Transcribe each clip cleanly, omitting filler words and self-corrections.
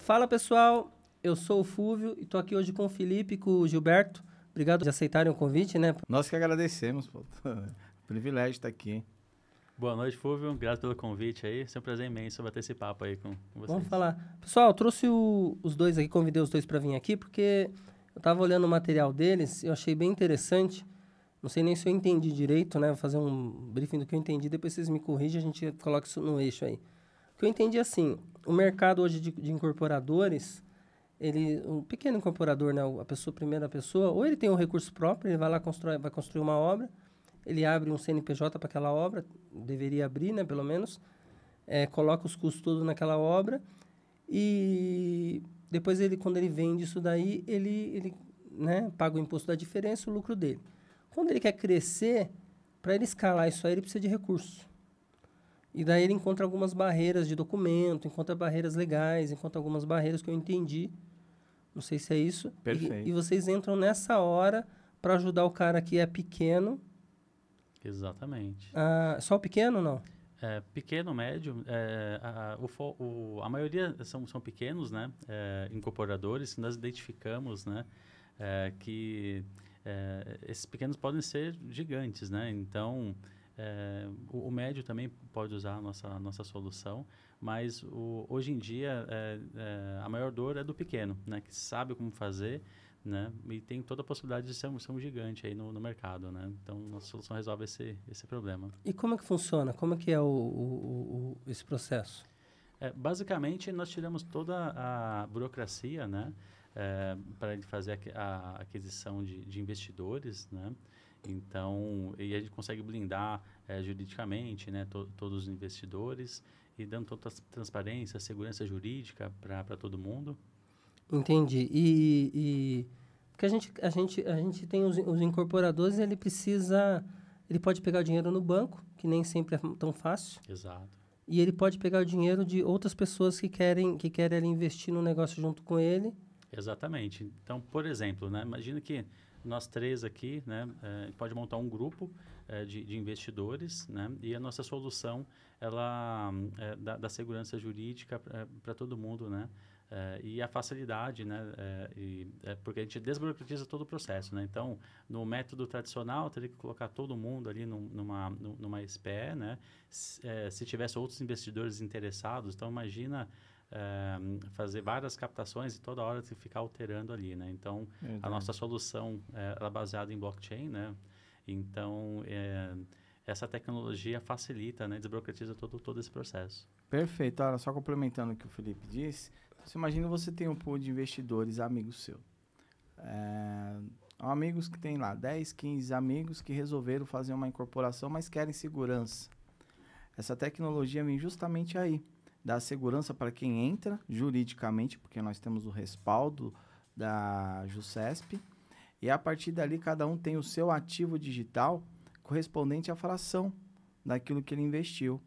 Fala, pessoal. Eu sou o Fúvio e tô aqui hoje com o Felipe e com o Gilberto. Obrigado por aceitarem o convite, né? Nós que agradecemos, pô. Privilégio estar aqui. Boa noite, Fúvio. Obrigado pelo convite aí. É um prazer imenso bater esse papo aí com vocês. Vamos falar. Pessoal, eu trouxe os dois aqui, convidei os dois para vir aqui, porque eu tava olhando o material deles e eu achei bem interessante. Não sei nem se eu entendi direito, né? Vou fazer um briefing do que eu entendi, depois vocês me corrigem, a gente coloca isso no eixo aí. O que eu entendi assim, o mercado hoje de incorporadores, um pequeno incorporador, né? Primeira pessoa, ou ele tem um recurso próprio, ele vai lá, vai construir uma obra, ele abre um CNPJ para aquela obra, deveria abrir, né, pelo menos, coloca os custos todos naquela obra e depois, quando ele vende isso daí, ele né, paga o imposto da diferença, o lucro dele. Quando ele quer crescer, para ele escalar isso aí, ele precisa de recursos. E daí ele encontra algumas barreiras de documento, encontra barreiras legais, encontra algumas barreiras que eu entendi. Não sei se é isso. Perfeito. E vocês entram nessa hora para ajudar o cara que é pequeno. Exatamente. Só o pequeno, não? Pequeno, médio, a maioria são pequenos, né? Incorporadores que nós identificamos, né? Que esses pequenos podem ser gigantes, né? Então, o médio também pode usar a nossa solução, mas hoje em dia a maior dor é do pequeno, né? Que sabe como fazer, né? E tem toda a possibilidade de ser um gigante aí no mercado, né? Então, nossa solução resolve esse problema. E como é que funciona? Como é que é esse processo? Basicamente, nós tiramos toda a burocracia, né? Para ele fazer a aquisição de investidores, né? Então, e a gente consegue blindar juridicamente, né? Todos os investidores e dando toda a transparência, segurança jurídica para todo mundo. Entendi. Porque a gente tem os incorporadores, ele pode pegar o dinheiro no banco, que nem sempre é tão fácil. Exato. E ele pode pegar o dinheiro de outras pessoas que querem investir no negócio junto com ele. Exatamente. Então, por exemplo, né, imagina que nós três aqui, né, pode montar um grupo de investidores, né, e a nossa solução ela dá segurança jurídica para todo mundo, né, e a facilidade, né, porque a gente desburocratiza todo o processo, né. Então, no método tradicional teria que colocar todo mundo ali numa SPE, né, se tivesse outros investidores interessados. Então, imagina fazer várias captações e toda hora ficar alterando ali, né? Então, a nossa solução ela é baseada em blockchain, né? Então, essa tecnologia facilita, né? Desburocratiza todo esse processo. Perfeito. Olha, só complementando o que o Felipe disse, você imagina você tem um pool de investidores amigos seus. Amigos que tem lá 10, 15 amigos que resolveram fazer uma incorporação, mas querem segurança. Essa tecnologia vem justamente aí. Dá segurança para quem entra juridicamente, porque nós temos o respaldo da JUSESP, e a partir dali cada um tem o seu ativo digital correspondente à fração daquilo que ele investiu.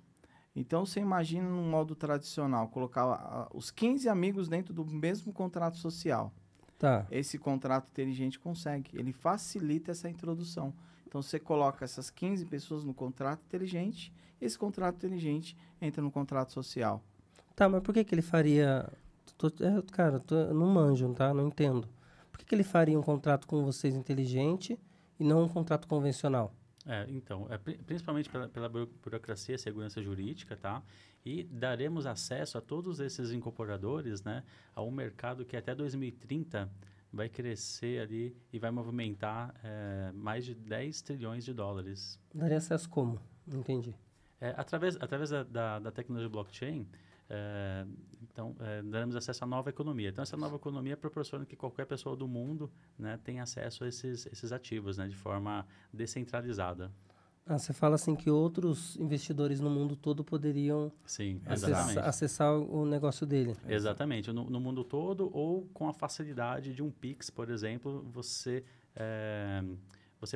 Então, você imagina num modo tradicional, colocar os 15 amigos dentro do mesmo contrato social. Tá. Esse contrato inteligente consegue, ele facilita essa introdução. Então, você coloca essas 15 pessoas no contrato inteligente, esse contrato inteligente entra no contrato social. Tá, mas por que ele faria... eu não manjo, tá? Não entendo. Por que ele faria um contrato com vocês inteligente e não um contrato convencional? Então, principalmente pela burocracia e segurança jurídica, tá? E daremos acesso a todos esses incorporadores, né? A um mercado que até 2030 vai crescer ali e vai movimentar mais de 10 trilhões de dólares. Daria acesso como? Não entendi. Através da tecnologia blockchain, então, daremos acesso à nova economia. Então, essa nova economia proporciona que qualquer pessoa do mundo, né, tenha acesso a esses ativos, né, de forma descentralizada. Você fala assim que outros investidores no mundo todo poderiam Sim, acessar o negócio dele. Exatamente. No mundo todo, ou com a facilidade de um Pix, por exemplo, você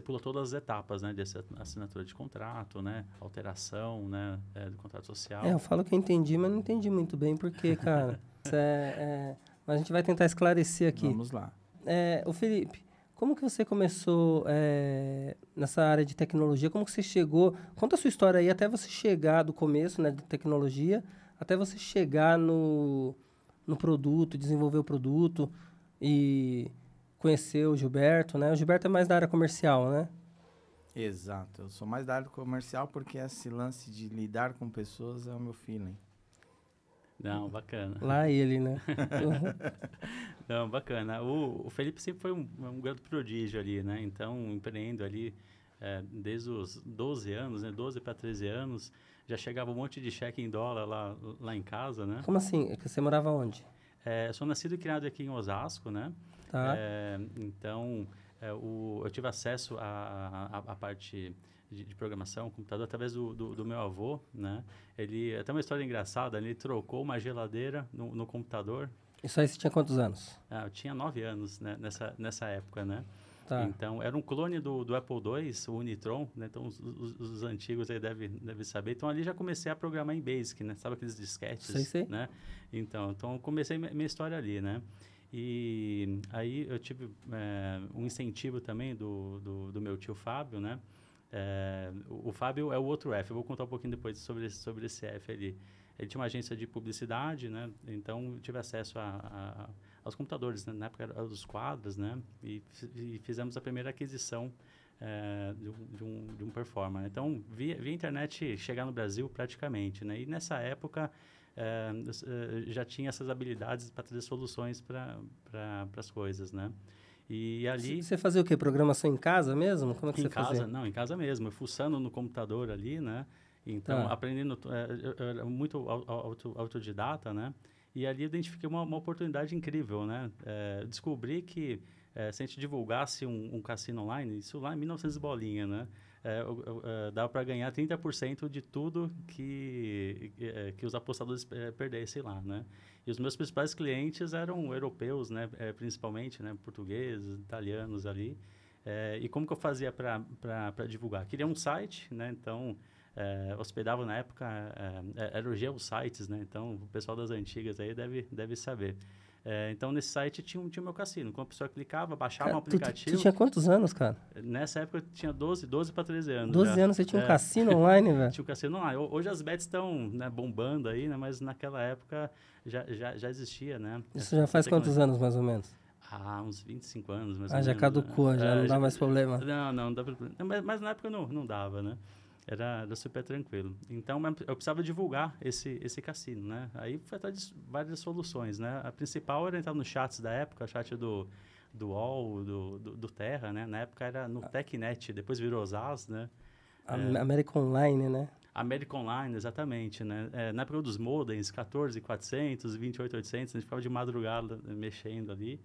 pula todas as etapas, né, dessa assinatura de contrato, né, alteração, né, do contrato social. Eu falo que eu entendi, mas não entendi muito bem porque, cara, mas a gente vai tentar esclarecer aqui. Vamos lá. O Felipe, como que você começou nessa área de tecnologia? Como que você chegou? Conta a sua história aí, até você chegar do começo, né, de tecnologia, até você chegar no no produto, desenvolver o produto e conhecer o Gilberto, né? O Gilberto é mais da área comercial, né? Exato. Eu sou mais da área comercial porque esse lance de lidar com pessoas é o meu feeling. Não, bacana. Lá ele, né? Não, bacana. O Felipe sempre foi um grande prodígio ali, né? Então, empreendo ali desde os 12 anos, né? 12 para 13 anos, já chegava um monte de cheque em dólar lá em casa, né? Como assim? É que você morava onde? Eu sou nascido e criado aqui em Osasco, né? Tá. Então, eu tive acesso à parte de programação, computador, através do meu avô, né? Ele, até uma história engraçada, ele trocou uma geladeira no computador. Isso aí você tinha quantos anos? Eu tinha 9 anos, né, nessa época, né? Tá. Então, era um clone do Apple II, o Unitron, né? Então, os antigos aí devem saber. Então, ali já comecei a programar em Basic, né? Sabe aqueles disquetes? Sei. Né? Então comecei minha história ali, né? E aí eu tive um incentivo também do meu tio Fábio, né? O Fábio é o outro F. Eu vou contar um pouquinho depois sobre esse F ali. Ele tinha uma agência de publicidade, né? Então, eu tive acesso aos computadores, né? Na época, dos quadros, né? E fizemos a primeira aquisição de um performer. Então, vi a internet chegar no Brasil praticamente, né? E nessa época, já tinha essas habilidades para trazer soluções para as coisas, né? E ali... Você fazia o quê? Programação em casa mesmo? Como é que você casa, fazia? Não, em casa mesmo. Eu fuçando no computador ali, né? Então, aprendendo... eu era muito autodidata, né? E ali eu identifiquei uma oportunidade incrível, né? Descobri que se a gente divulgasse um cassino online, isso lá em 1900 bolinha, né? Dava para ganhar 30% de tudo que os apostadores perdessem lá, né? E os meus principais clientes eram europeus, né? Principalmente, né? Portugueses, italianos ali. E como que eu fazia para divulgar? Queria um site, né? Então, hospedava na época, era o GeoSites, né? Então, o pessoal das antigas aí deve saber. Então, nesse site tinha o meu cassino. Quando a pessoa clicava, baixava um aplicativo... Tu tinha quantos anos, cara? Nessa época, eu tinha 12 para 13 anos. 12 anos, você tinha um cassino online, velho? Tinha um cassino online. Hoje as bets estão, né, bombando aí, né? Mas naquela época já existia, né? Isso já faz quantos anos, mais ou menos? Uns 25 anos, mais ou menos. Já caducou, já não dá mais problema. Não dá problema. Mas na época não dava, né? Era super tranquilo. Então, eu precisava divulgar esse cassino, né? Aí foi atrás de várias soluções, né? A principal era entrar nos chats da época, chat do UOL, do Terra, né? Na época era no TechNet, depois virou Osas, né? American Online, né? American Online, exatamente, né? Na época dos modems, 14.400, 28.800, a gente ficava de madrugada mexendo ali.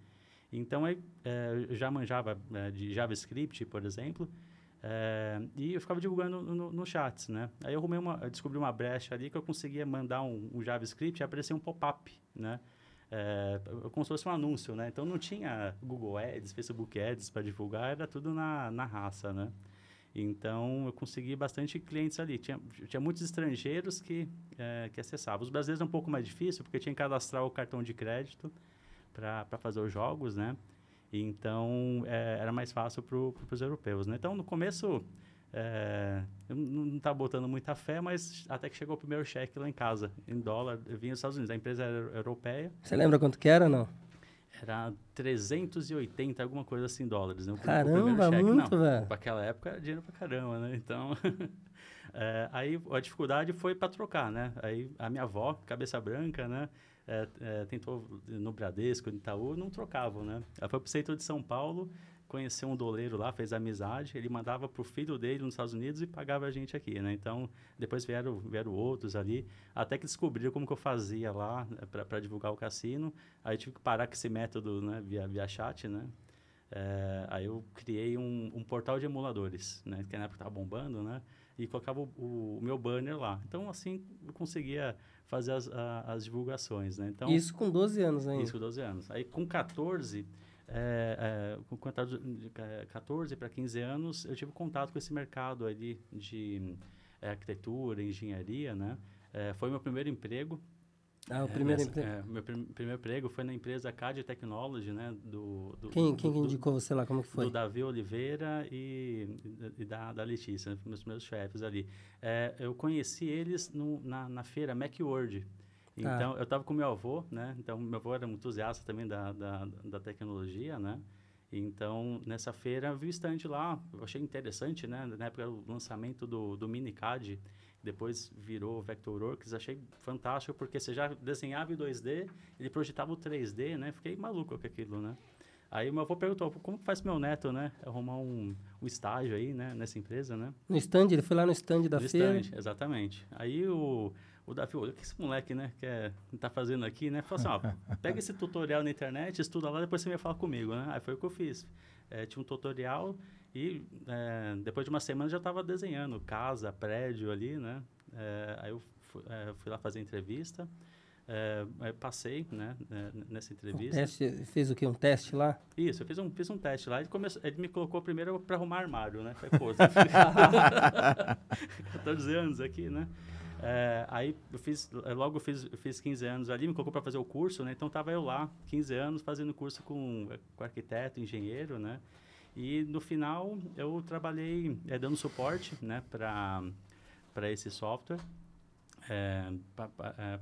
Então, eu já manjava de JavaScript, por exemplo, e eu ficava divulgando no chats, né? Aí eu descobri uma brecha ali que eu conseguia mandar um JavaScript e aparecia um pop-up, né? Como se fosse um anúncio, né? Então, não tinha Google Ads, Facebook Ads para divulgar, era tudo na raça, né? Então, eu consegui bastante clientes ali. Tinha muitos estrangeiros que acessavam. Os brasileiros é um pouco mais difícil, porque tinha que cadastrar o cartão de crédito para fazer os jogos, né? Então, era mais fácil para os europeus, né? Então, no começo, eu não estava botando muita fé, mas até que chegou o primeiro cheque lá em casa, em dólar. Eu vim dos Estados Unidos, a empresa era europeia. Você lembra quanto que era, não? Era 380, alguma coisa assim, dólares. Né? Caramba, muito, velho. Para aquela época, era dinheiro pra caramba, né? Então, aí a dificuldade foi para trocar, né? Aí a minha avó, cabeça branca, né? Tentou no Bradesco, no Itaú, não trocavam, né? Ela foi para o centro de São Paulo, conheceu um doleiro lá, fez amizade, ele mandava para o filho dele nos Estados Unidos e pagava a gente aqui, né? Então, depois vieram outros ali, até que descobriram como que eu fazia lá para divulgar o cassino. Aí tive que parar com esse método, né? Via chat, né? Aí eu criei um portal de emuladores, né? Que na época estava bombando, né? E colocava o meu banner lá. Então, assim, eu conseguia fazer as divulgações, né? Então, isso com 12 anos ainda? Isso com 12 anos. Aí, com 14... com 14 para 15 anos, eu tive contato com esse mercado ali de arquitetura, engenharia, né? Foi meu primeiro emprego. O primeiro emprego? Meu primeiro emprego foi na empresa CAD Technology, né? Quem indicou você lá? Como que foi? Do Davi Oliveira e da Letícia, meus primeiros chefes ali. Eu conheci eles na feira Macworld. Então, eu estava com meu avô, né? Então, meu avô era um entusiasta também da tecnologia, né? Então, nessa feira, eu vi o stand lá, eu achei interessante, né? Na época, o lançamento do MiniCAD, depois virou Vectorworks, achei fantástico, porque você já desenhava em 2D, ele projetava o 3D, né? Fiquei maluco com aquilo, né? Aí, meu avô perguntou, como que faz meu neto, né? Arrumar um estágio aí, né? Nessa empresa, né? No stand, ele foi lá no stand da No feira. stand, exatamente. Aí o Davi olhou, o que esse moleque, né, tá fazendo aqui, né? Falou assim, ó, pega esse tutorial na internet, estuda lá, depois você vem falar comigo, né? Aí foi o que eu fiz. Tinha um tutorial e depois de uma semana já estava desenhando casa, prédio ali, né? Aí eu fui lá fazer entrevista, aí passei, né, nessa entrevista. Fez o quê? Um teste lá? Isso, eu fiz um teste lá. Ele me colocou primeiro para arrumar armário, né? Falei, pô, 14 anos aqui, né? Aí eu fiz 15 anos ali, me colocou para fazer o curso, né? Então estava eu lá, 15 anos, fazendo curso com arquiteto, engenheiro, né? E no final eu trabalhei dando suporte, né, para esse software.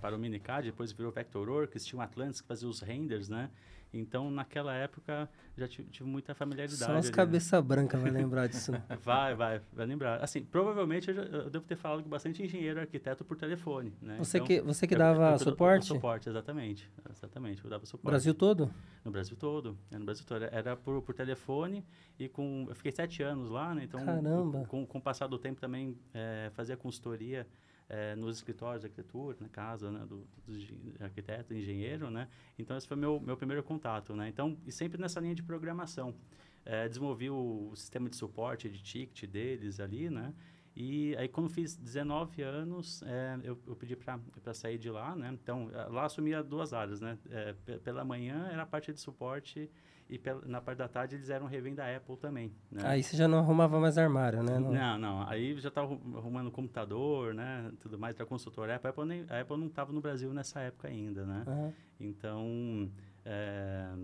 Para o MiniCAD, depois virou Vectorworks, tinha o Atlantis que fazia os renders, né? Então, naquela época, já tive muita familiaridade. Só as cabeça branca vai lembrar disso. Vai lembrar. Assim, provavelmente eu devo ter falado com bastante engenheiro, arquiteto por telefone, né? Você que dava suporte? Suporte, exatamente. Exatamente, eu dava suporte. Brasil todo? No Brasil todo. No Brasil todo. Era por telefone e eu fiquei 7 anos lá, né? Então, caramba! Com o passar do tempo também fazia consultoria nos escritórios de arquitetura, na casa, né, do arquiteto, engenheiro, né? Então, esse foi meu primeiro contato, né? Então, e sempre nessa linha de programação. Desenvolvi o sistema de suporte, de ticket deles ali, né? E aí, quando fiz 19 anos, eu pedi para sair de lá, né? Então, lá assumia 2 áreas, né? Pela manhã era a parte de suporte e na parte da tarde eles eram revenda da Apple também, né? Aí você já não arrumava mais armário, né? Não. Aí já estava arrumando computador, né? Tudo mais para consultor. A Apple não estava no Brasil nessa época ainda, né? Uhum. Então...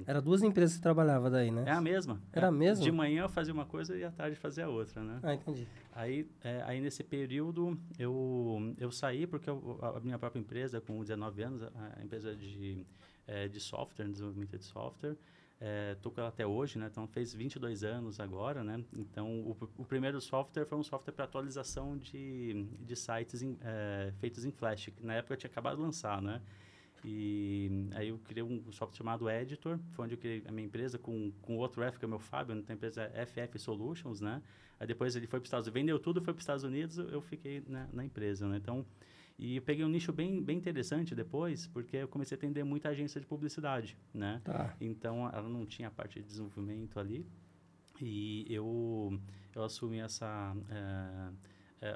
Era 2 empresas que você trabalhava daí, né? É a mesma. Era a mesma? De manhã eu fazia uma coisa e à tarde fazia outra, né? Ah, entendi. Aí nesse período, eu saí porque a minha própria empresa, com 19 anos, a empresa de software, desenvolvimento de software, estou com ela até hoje, né? Então, fez 22 anos agora, né? Então, o primeiro software foi um software para atualização de sites feitos em Flash, que na época eu tinha acabado de lançar, né? E aí eu criei um software chamado Editor, foi onde eu criei a minha empresa com outro F, que é o meu Fábio, né? A empresa FF Solutions, né? Aí depois ele foi para os Estados Unidos, vendeu tudo, foi para os Estados Unidos, eu fiquei na empresa, né? Então, e eu peguei um nicho bem interessante depois, porque eu comecei a atender muita agência de publicidade, né? Tá. Então, ela não tinha a parte de desenvolvimento ali, e eu assumi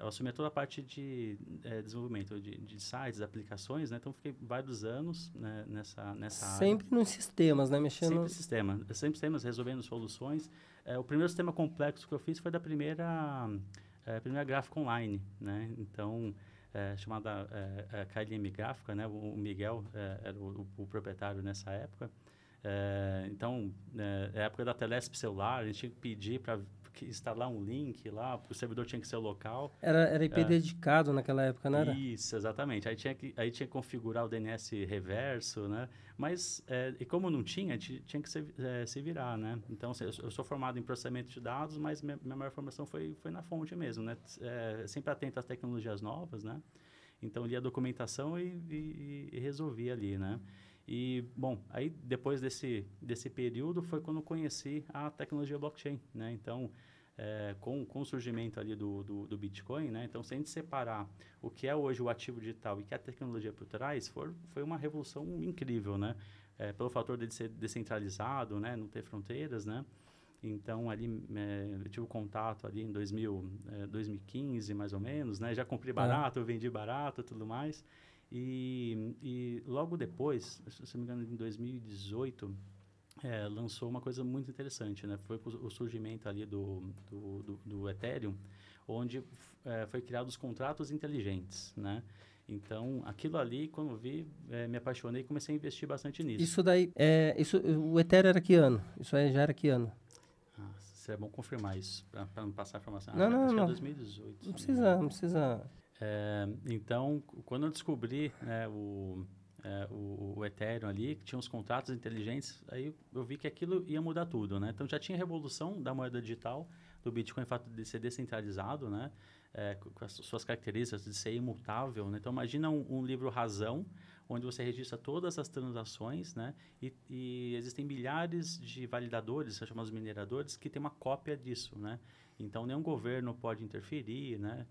eu assumi toda a parte de desenvolvimento de sites, aplicações, né? Então, fiquei vários anos, né, nessa área. Sempre nos sistemas, né? Mexendo... Sempre sistemas, resolvendo soluções. O primeiro sistema complexo que eu fiz foi da primeira gráfica online, né? Então, chamada KLM Gráfica, né? O Miguel era o proprietário nessa época. Então, na época da Telesp celular, a gente tinha que pedir para instalar um link lá, o servidor tinha que ser local. Era IP dedicado naquela época, não era? Isso, exatamente. Aí tinha que configurar o DNS reverso, né? Mas, e como não tinha, tinha que se virar, né? Então, eu sou formado em processamento de dados, mas minha maior formação foi na fonte mesmo, né? Sempre atento às tecnologias novas, né? Então, lia a documentação e resolvia ali, né? E, bom, aí depois desse período foi quando eu conheci a tecnologia blockchain, né? Então, com o surgimento ali do Bitcoin, né? Então, se a gente separar o que é hoje o ativo digital e que é a tecnologia por trás, foi uma revolução incrível, né? Pelo fator de ser descentralizado, né? Não ter fronteiras, né? Então, ali, eu tive contato ali em 2015, mais ou menos, né? Já comprei barato, vendi barato e tudo mais. E logo depois, se não me engano, em 2018, lançou uma coisa muito interessante, né? Foi o surgimento ali do Ethereum, onde foi criado os contratos inteligentes, né? Então, aquilo ali, quando eu vi, me apaixonei e comecei a investir bastante nisso. Isso daí, o Ethereum era que ano? Isso aí já era que ano? Seria bom confirmar isso, para não passar a informação. Não. Acho que é 2018. Não precisa. Então, quando eu descobri, né, o Ethereum ali, que tinha os contratos inteligentes, aí eu vi que aquilo ia mudar tudo, né? Então já tinha a revolução da moeda digital, do Bitcoin, o fato de ser descentralizado, né? Com as suas características de ser imutável, né? Então imagina um livro razão, onde você registra todas as transações, né? E existem milhares de validadores, chamados mineradores, que tem uma cópia disso, né? Então nenhum governo pode interferir, né?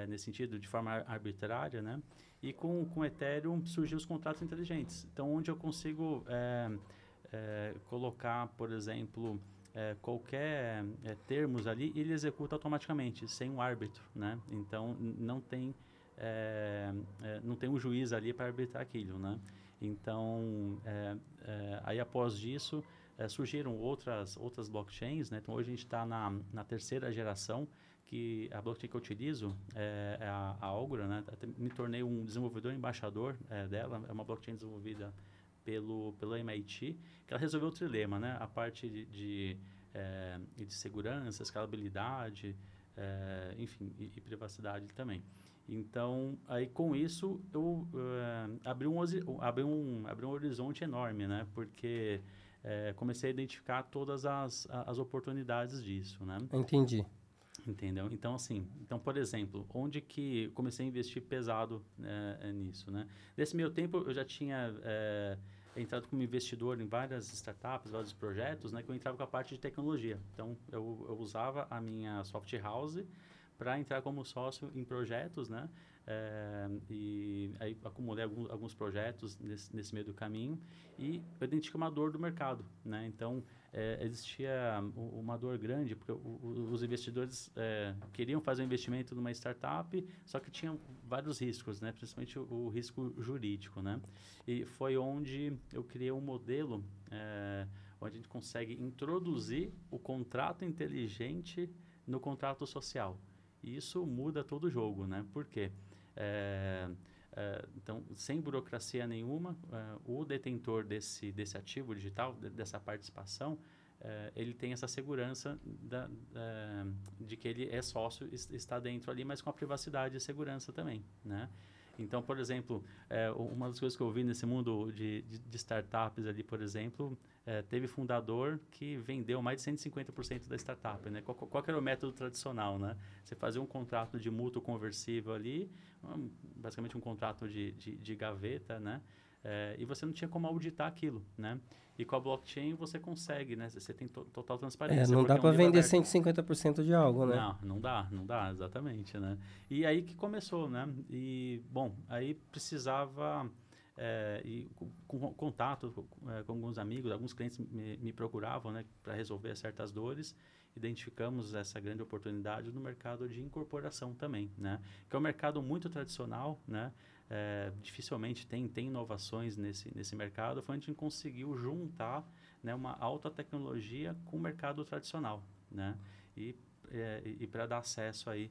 Nesse sentido, de forma arbitrária, né? E com o Ethereum surgiu os contratos inteligentes. Então, onde eu consigo colocar, por exemplo, qualquer termos ali, ele executa automaticamente, sem um árbitro, né? Então, não tem um juiz ali para arbitrar aquilo, né? Então, aí após disso, surgiram outras blockchains, né? Então, hoje a gente está na terceira geração, que a blockchain que eu utilizo é a Algora, né? Até me tornei um desenvolvedor embaixador dela. É uma blockchain desenvolvida pelo MIT, que ela resolveu o trilema, né? A parte de segurança, escalabilidade, enfim, e privacidade também. Então, aí com isso, eu abri um horizonte enorme, né? Porque comecei a identificar todas as oportunidades disso, né? Entendi. Entendeu? Então, assim, por exemplo, onde que comecei a investir pesado nisso, né? Nesse meio tempo, eu já tinha entrado como investidor em várias startups, vários projetos, né? Que eu entrava com a parte de tecnologia. Então, eu usava a minha soft house para entrar como sócio em projetos, né? E aí acumulei alguns projetos nesse meio do caminho e eu identifiquei uma dor do mercado, né? Então, existia uma dor grande, porque os investidores queriam fazer um investimento numa startup, só que tinham vários riscos, né? Principalmente o risco jurídico, né? E foi onde eu criei um modelo onde a gente consegue introduzir o contrato inteligente no contrato social. E isso muda todo o jogo, né? Por quê? Então, sem burocracia nenhuma, o detentor desse ativo digital, dessa participação, ele tem essa segurança de que ele é sócio, está dentro ali, mas com a privacidade e segurança também, né? Então, por exemplo, uma das coisas que eu vi nesse mundo de startups ali, por exemplo, teve fundador que vendeu mais de 150% da startup, né? Qual que era o método tradicional, né? Você fazia um contrato de mútuo conversível ali, basicamente um contrato de gaveta, né? E você não tinha como auditar aquilo, né? E com a blockchain você consegue, né? Você tem total transparência. Não dá para vender aberto. 150% de algo, né? Não dá, exatamente, né? E aí que começou, né? E, bom, aí precisava... com contato com alguns amigos, alguns clientes me procuravam, né, para resolver certas dores. Identificamos essa grande oportunidade no mercado de incorporação também, né, que é um mercado muito tradicional, né, dificilmente tem inovações nesse mercado. Foi onde a gente conseguiu juntar, né, uma alta tecnologia com o mercado tradicional, né, e para dar acesso aí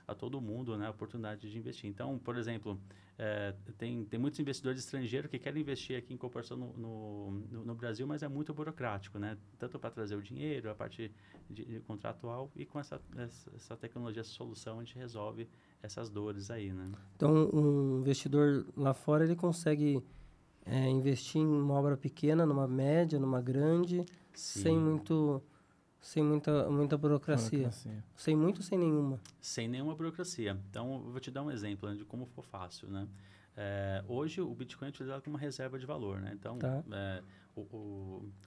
a todo mundo, né, a oportunidade de investir. Então, por exemplo, tem muitos investidores estrangeiros que querem investir aqui em corporação no Brasil, mas é muito burocrático, né? Tanto para trazer o dinheiro, a parte de contratual, e com essa tecnologia, essa solução, a gente resolve essas dores aí, né? Então, um investidor lá fora, ele consegue investir em uma obra pequena, numa média, numa grande, sem muita burocracia. Sem muito, sem nenhuma. Sem nenhuma burocracia. Então, eu vou te dar um exemplo, né, de como for fácil, né? Hoje, o Bitcoin é utilizado como uma reserva de valor, né? Então,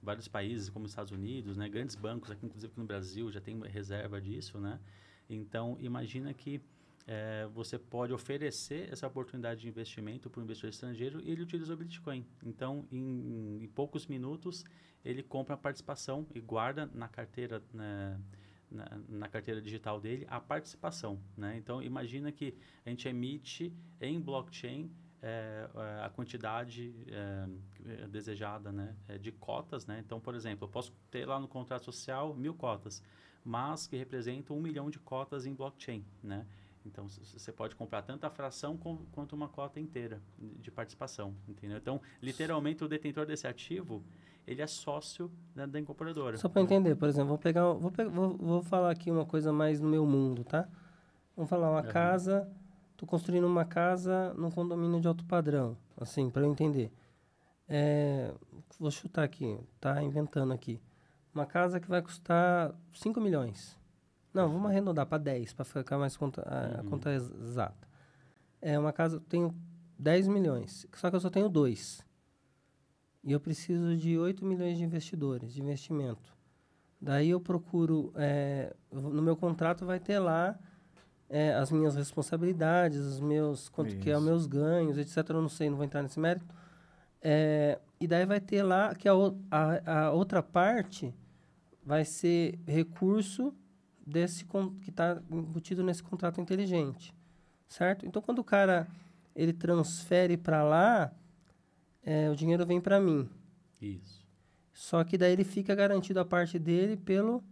vários países, como os Estados Unidos, né, grandes bancos, aqui, inclusive aqui no Brasil, já tem reserva disso, né? Então, imagina que você pode oferecer essa oportunidade de investimento para o investidor estrangeiro e ele utiliza o Bitcoin. Então, em poucos minutos, ele compra a participação e guarda na carteira, né, na carteira digital dele a participação, né? Então, imagina que a gente emite em blockchain a quantidade desejada, né, de cotas, né? Então, por exemplo, eu posso ter lá no contrato social 1.000 cotas, mas que representam 1 milhão de cotas em blockchain, né? Então, você pode comprar tanto a fração quanto uma cota inteira de participação, entendeu? Então, literalmente, o detentor desse ativo, ele é sócio da incorporadora. Só para entender, por exemplo, vou falar aqui uma coisa mais no meu mundo, tá? Vamos falar uma casa, estou construindo uma casa num condomínio de alto padrão. assim, para eu entender. Vou chutar aqui, tá inventando aqui. Uma casa que vai custar 5 milhões. Não, vamos arredondar para 10, para ficar mais a conta exata. Uma casa, eu tenho 10 milhões, só que eu só tenho 2. E eu preciso de 8 milhões de investidores, de investimento. Daí eu procuro, no meu contrato vai ter lá as minhas responsabilidades, quanto que é os meus ganhos, etc. Eu não sei, não vou entrar nesse mérito. E daí vai ter lá que a outra parte vai ser recurso que está embutido nesse contrato inteligente, certo? Então, quando o cara ele transfere para lá, o dinheiro vem para mim. Isso. Só que daí ele fica garantido a parte dele pelo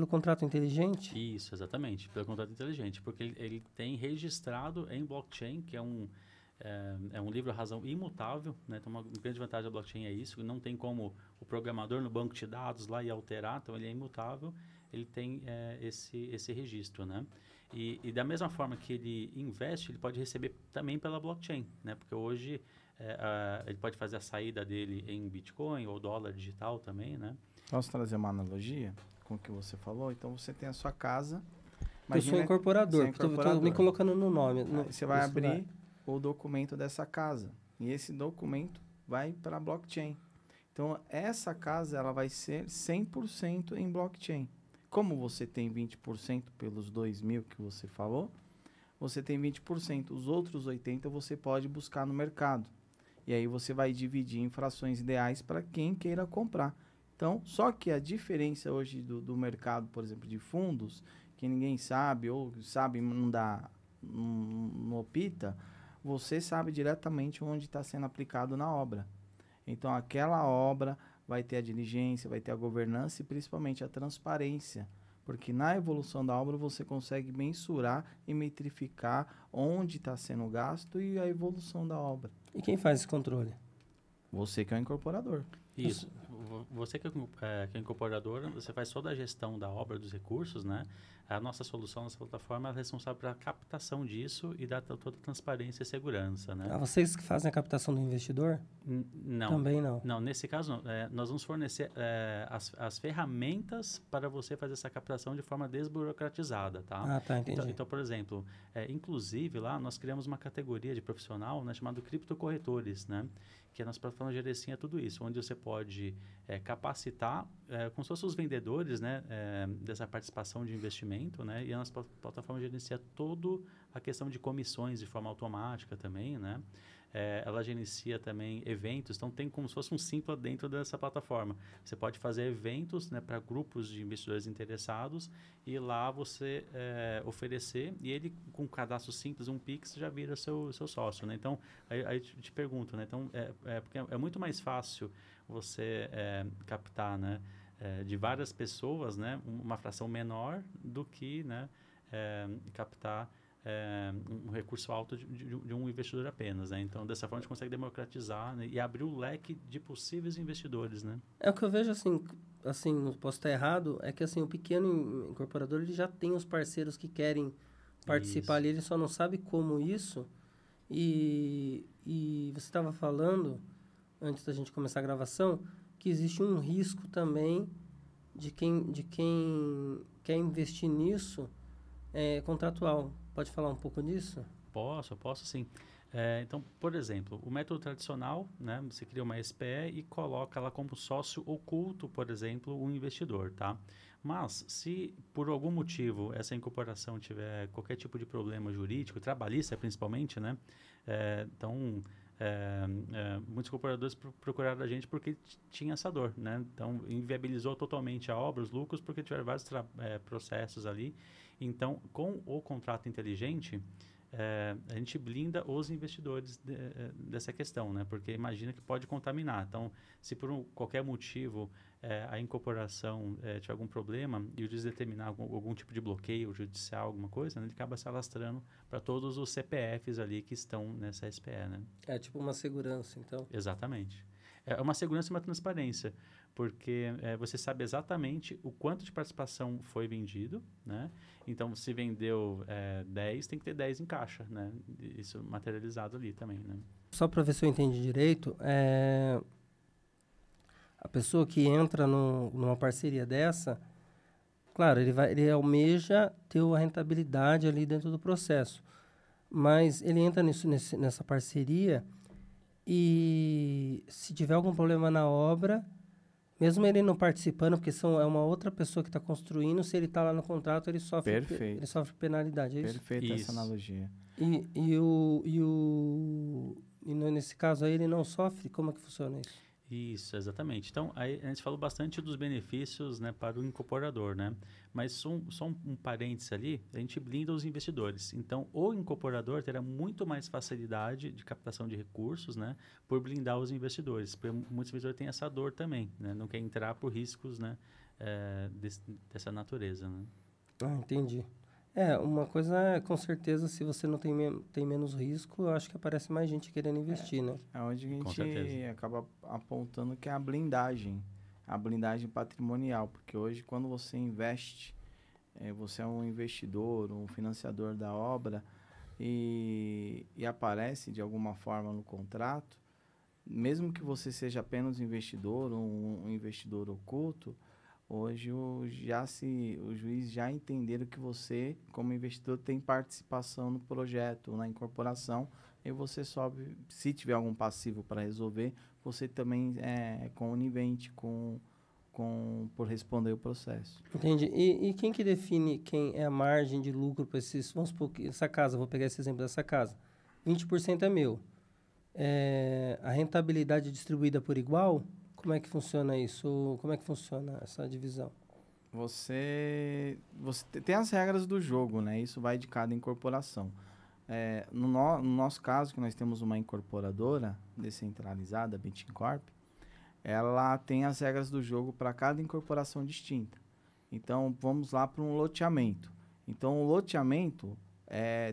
contrato inteligente? Isso, exatamente, pelo contrato inteligente, porque ele tem registrado em blockchain, que é um livro-razão imutável, né? Então, uma grande vantagem da blockchain é isso, não tem como o programador no banco de dados lá e alterar, então ele é imutável, ele tem esse registro, né? E da mesma forma que ele investe, ele pode receber também pela blockchain, né? Porque hoje ele pode fazer a saída dele em Bitcoin ou dólar digital também, né? Posso trazer uma analogia com o que você falou? Então, você tem a sua casa. Eu sou incorporador, estou me colocando no nome. Você vai abrir o documento dessa casa. E esse documento vai para a blockchain. Então, essa casa ela vai ser 100% em blockchain. Como você tem 20% pelos 2 mil que você falou, você tem 20%. Os outros 80% você pode buscar no mercado. E aí você vai dividir em frações ideais para quem queira comprar. Então, só que a diferença hoje do mercado, por exemplo, de fundos, que ninguém sabe, ou sabe, não opta, você sabe diretamente onde está sendo aplicado na obra. Então, aquela obra vai ter a diligência, vai ter a governança e principalmente a transparência. Porque na evolução da obra você consegue mensurar e metrificar onde está sendo gasto e a evolução da obra. E quem faz esse controle? Você que é o incorporador. Isso. Você que é incorporador, você faz toda a gestão da obra, dos recursos, né? A nossa solução, nossa plataforma é responsável pela captação disso e dar toda a transparência e segurança, né? Vocês que fazem a captação do investidor? Não. Também não. Não, nesse caso, não. Nós vamos fornecer as ferramentas para você fazer essa captação de forma desburocratizada, tá? Ah, tá, entendi. Então, por exemplo, inclusive lá nós criamos uma categoria de profissional, né, chamado criptocorretores, né? Que a nossa plataforma gerencia tudo isso, onde você pode capacitar como se fossem os vendedores, né, dessa participação de investimento, né, e a nossa plataforma gerencia toda a questão de comissões de forma automática também, né. Ela gerencia também eventos, então tem como se fosse um Simpla dentro dessa plataforma. Você pode fazer eventos, né, para grupos de investidores interessados e lá você oferecer e ele com um cadastro simples, um Pix, já vira seu sócio, né? Então, aí te pergunto, né? Então, porque é muito mais fácil você captar, né, de várias pessoas, né, uma fração menor do que, né, captar um recurso alto de um investidor apenas, né? Então, dessa forma, a gente consegue democratizar, né, e abrir o leque de possíveis investidores, né? O que eu vejo, assim, não posso estar errado, é que assim, o pequeno incorporador ele já tem os parceiros que querem participar ali, ele só não sabe como isso. E você estava falando, antes da gente começar a gravação, que existe um risco também de quem quer investir nisso contratual. Pode falar um pouco disso? Posso sim. Então, por exemplo, o método tradicional, né, você cria uma SPE e coloca lá como sócio oculto, por exemplo, um investidor, tá? Mas, se por algum motivo essa incorporação tiver qualquer tipo de problema jurídico, trabalhista principalmente, né? Muitos incorporadores procuraram a gente porque tinha essa dor, né? Então, inviabilizou totalmente a obra, os lucros, porque tiveram vários processos ali. Então, com o contrato inteligente, a gente blinda os investidores dessa questão, né? Porque imagina que pode contaminar. Então, se por qualquer motivo a incorporação tiver algum problema e o juiz determinar algum tipo de bloqueio judicial, alguma coisa, né, ele acaba se alastrando para todos os CPFs ali que estão nessa SPE, né? É tipo uma segurança, então. Exatamente. É uma segurança e uma transparência, porque você sabe exatamente o quanto de participação foi vendido, né? Então, se vendeu 10, tem que ter 10 em caixa, né? Isso materializado ali também, né? Só para ver se eu entendi direito, a pessoa que entra numa parceria dessa, claro, ele almeja ter a rentabilidade ali dentro do processo, mas ele entra nessa parceria e se tiver algum problema na obra, mesmo ele não participando, porque é uma outra pessoa que está construindo, se ele está lá no contrato, ele sofre penalidade, é isso? Perfeita essa analogia. Nesse caso aí, ele não sofre? Como é que funciona isso? Isso, exatamente. Então, aí a gente falou bastante dos benefícios, né, para o incorporador, né? Mas só um parênteses ali, a gente blinda os investidores. Então, o incorporador terá muito mais facilidade de captação de recursos, né, por blindar os investidores. Porque muitos investidores têm essa dor também, né? Não quer entrar por riscos, né, dessa natureza, né? Ah, entendi. Uma coisa é, com certeza, se você não tem menos risco, eu acho que aparece mais gente querendo investir, né? É onde a gente acaba apontando que é a blindagem patrimonial, porque hoje quando você investe, você é um investidor, um financiador da obra e aparece de alguma forma no contrato, mesmo que você seja apenas investidor ou um investidor oculto, hoje o juiz já entenderam que você, como investidor, tem participação no projeto, na incorporação, e você sobe, se tiver algum passivo para resolver, você também é conivente por responder o processo. Entendi. E quem que define quem é a margem de lucro para esses... Vamos supor que essa casa, vou pegar esse exemplo dessa casa, 20% é meu. A rentabilidade é distribuída por igual? Como é que funciona isso? Como é que funciona essa divisão? Você tem as regras do jogo, né? Isso vai de cada incorporação. No nosso caso, que nós temos uma incorporadora descentralizada, a Bitcorp, ela tem as regras do jogo para cada incorporação distinta. Então, vamos lá para um loteamento. Então, o loteamento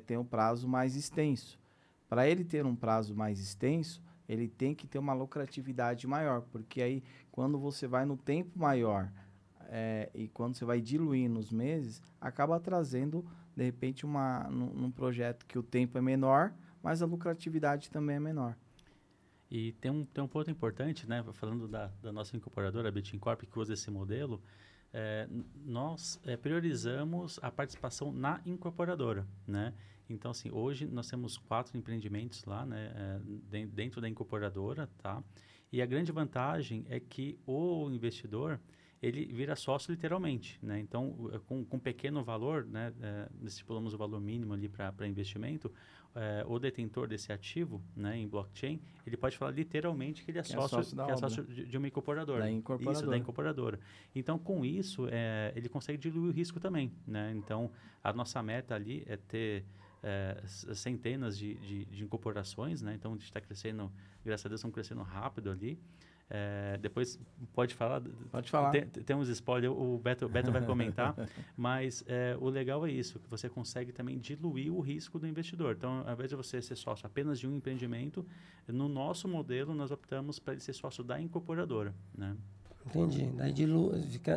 tem um prazo mais extenso. Para ele ter um prazo mais extenso, ele tem que ter uma lucratividade maior, porque aí, quando você vai no tempo maior e quando você vai diluir nos meses, acaba trazendo, de repente, num projeto que o tempo é menor, mas a lucratividade também é menor. E tem um ponto importante, né? Falando da nossa incorporadora, a Bitcorp, que usa esse modelo, nós priorizamos a participação na incorporadora, né? Então, assim, hoje nós temos 4 empreendimentos lá, né, dentro da incorporadora, tá? E a grande vantagem é que o investidor, ele vira sócio literalmente, né? Então, com pequeno valor, né, estipulamos o valor mínimo ali para investimento, o detentor desse ativo, né, em blockchain, ele pode falar literalmente que ele é sócio de uma incorporadora. Da incorporadora. Isso, da incorporadora. Então, com isso, ele consegue diluir o risco também, né? Então, a nossa meta ali é ter centenas de incorporações, né? Então, a gente está crescendo, graças a Deus, estamos crescendo rápido ali. Depois pode falar. Pode falar. Tem uns spoilers, o Beto vai comentar, mas o legal é isso, que você consegue também diluir o risco do investidor. Então, ao invés de você ser sócio apenas de um empreendimento, no nosso modelo nós optamos para ele ser sócio da incorporadora, né? Entendi. Daí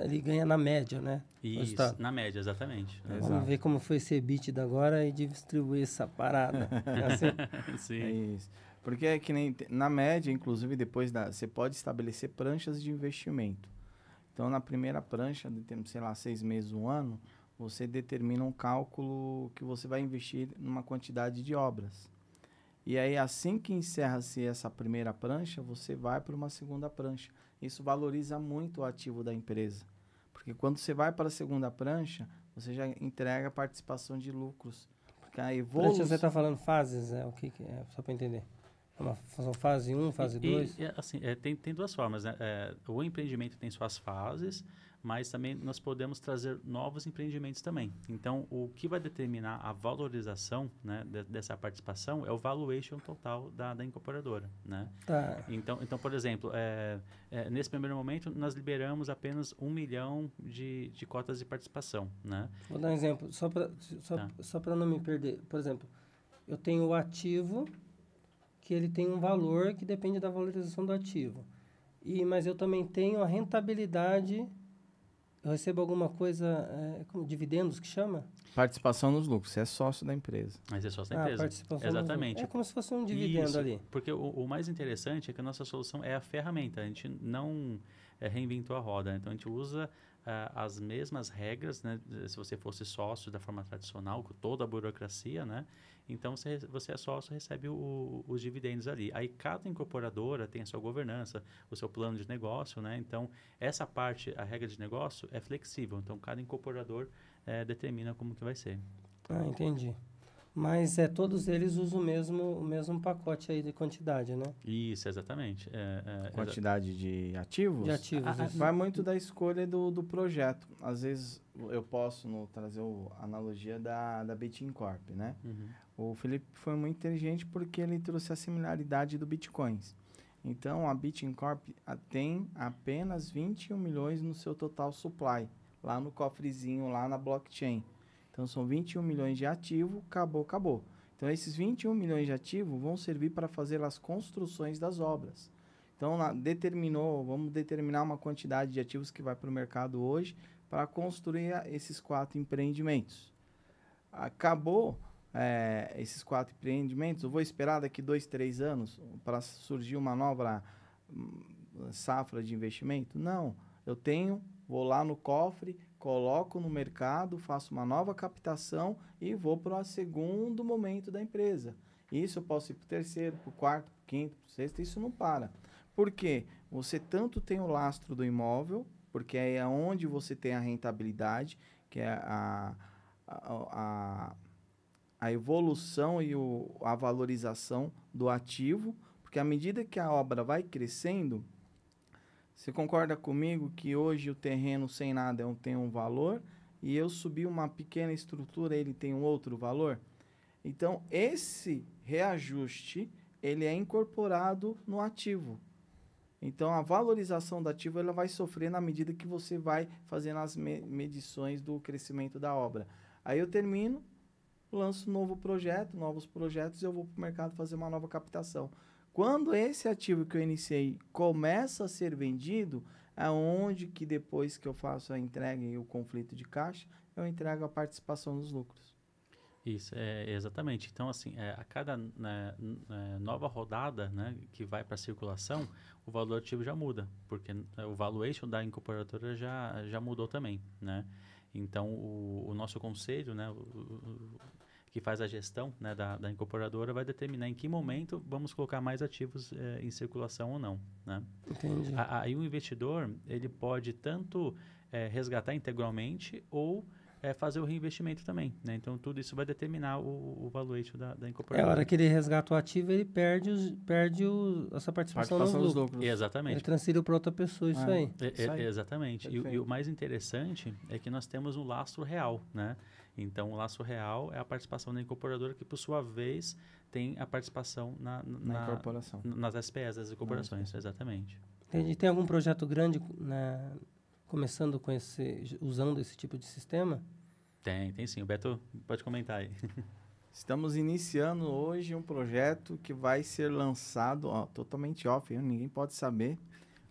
ele ganha na média, né? Isso, na média, exatamente. Vamos ver como foi esse EBITDA agora e distribuir essa parada. Assim? Sim. É isso. Porque é que nem na média, inclusive, depois você pode estabelecer pranchas de investimento. Então, na primeira prancha, sei lá, 6 meses, 1 ano, você determina um cálculo que você vai investir numa quantidade de obras. E aí, assim que encerra-se essa primeira prancha, você vai para uma segunda prancha. Isso valoriza muito o ativo da empresa. Porque quando você vai para a segunda prancha, você já entrega a participação de lucros. Porque a evolução... Você está falando fases, o que é? Só para entender. São fase 1, fase 2? Assim, tem 2 formas, né? O empreendimento tem suas fases, mas também nós podemos trazer novos empreendimentos também. Então, o que vai determinar a valorização, né, dessa participação é o valuation total da incorporadora, né? Tá. Então, por exemplo, nesse primeiro momento, nós liberamos apenas 1 milhão de cotas de participação, né? Vou dar um exemplo, só para não me perder. Por exemplo, eu tenho o ativo, que ele tem um valor que depende da valorização do ativo. Mas eu também tenho a rentabilidade. Eu recebo alguma coisa, como dividendos que chama? Participação nos lucros, você é sócio da empresa. Mas é sócio da empresa. Participação Exatamente. É como se fosse um dividendo Isso, ali. porque o mais interessante é que a nossa solução é a ferramenta. A gente não reinventou a roda. Então, a gente usa as mesmas regras, né? Se você fosse sócio da forma tradicional, com toda a burocracia, né? Então, você é sócio, recebe os dividendos ali. Aí, cada incorporadora tem a sua governança, o seu plano de negócio, né? Então, essa parte, a regra de negócio, é flexível. Então, cada incorporador determina como que vai ser. Entendi. Mas todos eles usam o mesmo pacote aí de quantidade, né? Isso, exatamente. Quantidade de ativos? De ativos. Vai muito da escolha do projeto. Às vezes, eu posso trazer a analogia da Bitcoin Corp, né? Uhum. O Felipe foi muito inteligente porque ele trouxe a similaridade do Bitcoins. Então, a Bitcoin Corp tem apenas 21 milhões no seu total supply, lá no cofrezinho, lá na blockchain. Então, são 21 milhões de ativo, acabou. Então, esses 21 milhões de ativo vão servir para fazer as construções das obras. Então, vamos determinar uma quantidade de ativos que vai para o mercado hoje para construir esses 4 empreendimentos. Acabou esses 4 empreendimentos, eu vou esperar daqui 2, 3 anos para surgir uma nova safra de investimento? Não, vou lá no cofre, coloco no mercado, faço uma nova captação e vou para o segundo momento da empresa. Isso eu posso ir para o terceiro, para o quarto, para o quinto, para o sexto, isso não para. Por quê? Você tanto tem o lastro do imóvel, porque é onde você tem a rentabilidade, que é a evolução e a valorização do ativo, porque à medida que a obra vai crescendo, você concorda comigo que hoje o terreno sem nada tem um valor e eu subir uma pequena estrutura, ele tem um outro valor? Então, esse reajuste, ele é incorporado no ativo. Então, a valorização do ativo ela vai sofrer na medida que você vai fazendo as medições do crescimento da obra. Aí eu termino, lanço novos projetos e eu vou para o mercado fazer uma nova captação. Quando esse ativo que eu iniciei começa a ser vendido, é onde que depois que eu faço a entrega e o conflito de caixa, eu entrego a participação nos lucros. Isso, exatamente. Então, assim, a cada nova rodada, né, que vai para a circulação, o valor ativo já muda, porque o valuation da incorporadora já mudou também, né? Então, o nosso conselho, né, que faz a gestão, né, da incorporadora, vai determinar em que momento vamos colocar mais ativos em circulação ou não, né? Entendi. Aí o investidor, ele pode tanto resgatar integralmente ou fazer o reinvestimento também, né? Então, tudo isso vai determinar o valuation da incorporadora. A hora que ele resgata o ativo, ele perde essa participação nos lucros. Exatamente. Ele transferiu para outra pessoa isso aí. Exatamente. E o mais interessante é que nós temos um lastro real, né? Então, o lastro real é a participação da incorporadora, que, por sua vez, tem a participação na incorporação. Nas SPEs, das incorporações, exatamente. Entendi. Tem algum projeto grande começando usando esse tipo de sistema? Tem sim. O Beto pode comentar aí. Estamos iniciando hoje um projeto que vai ser lançado, totalmente off, ninguém pode saber.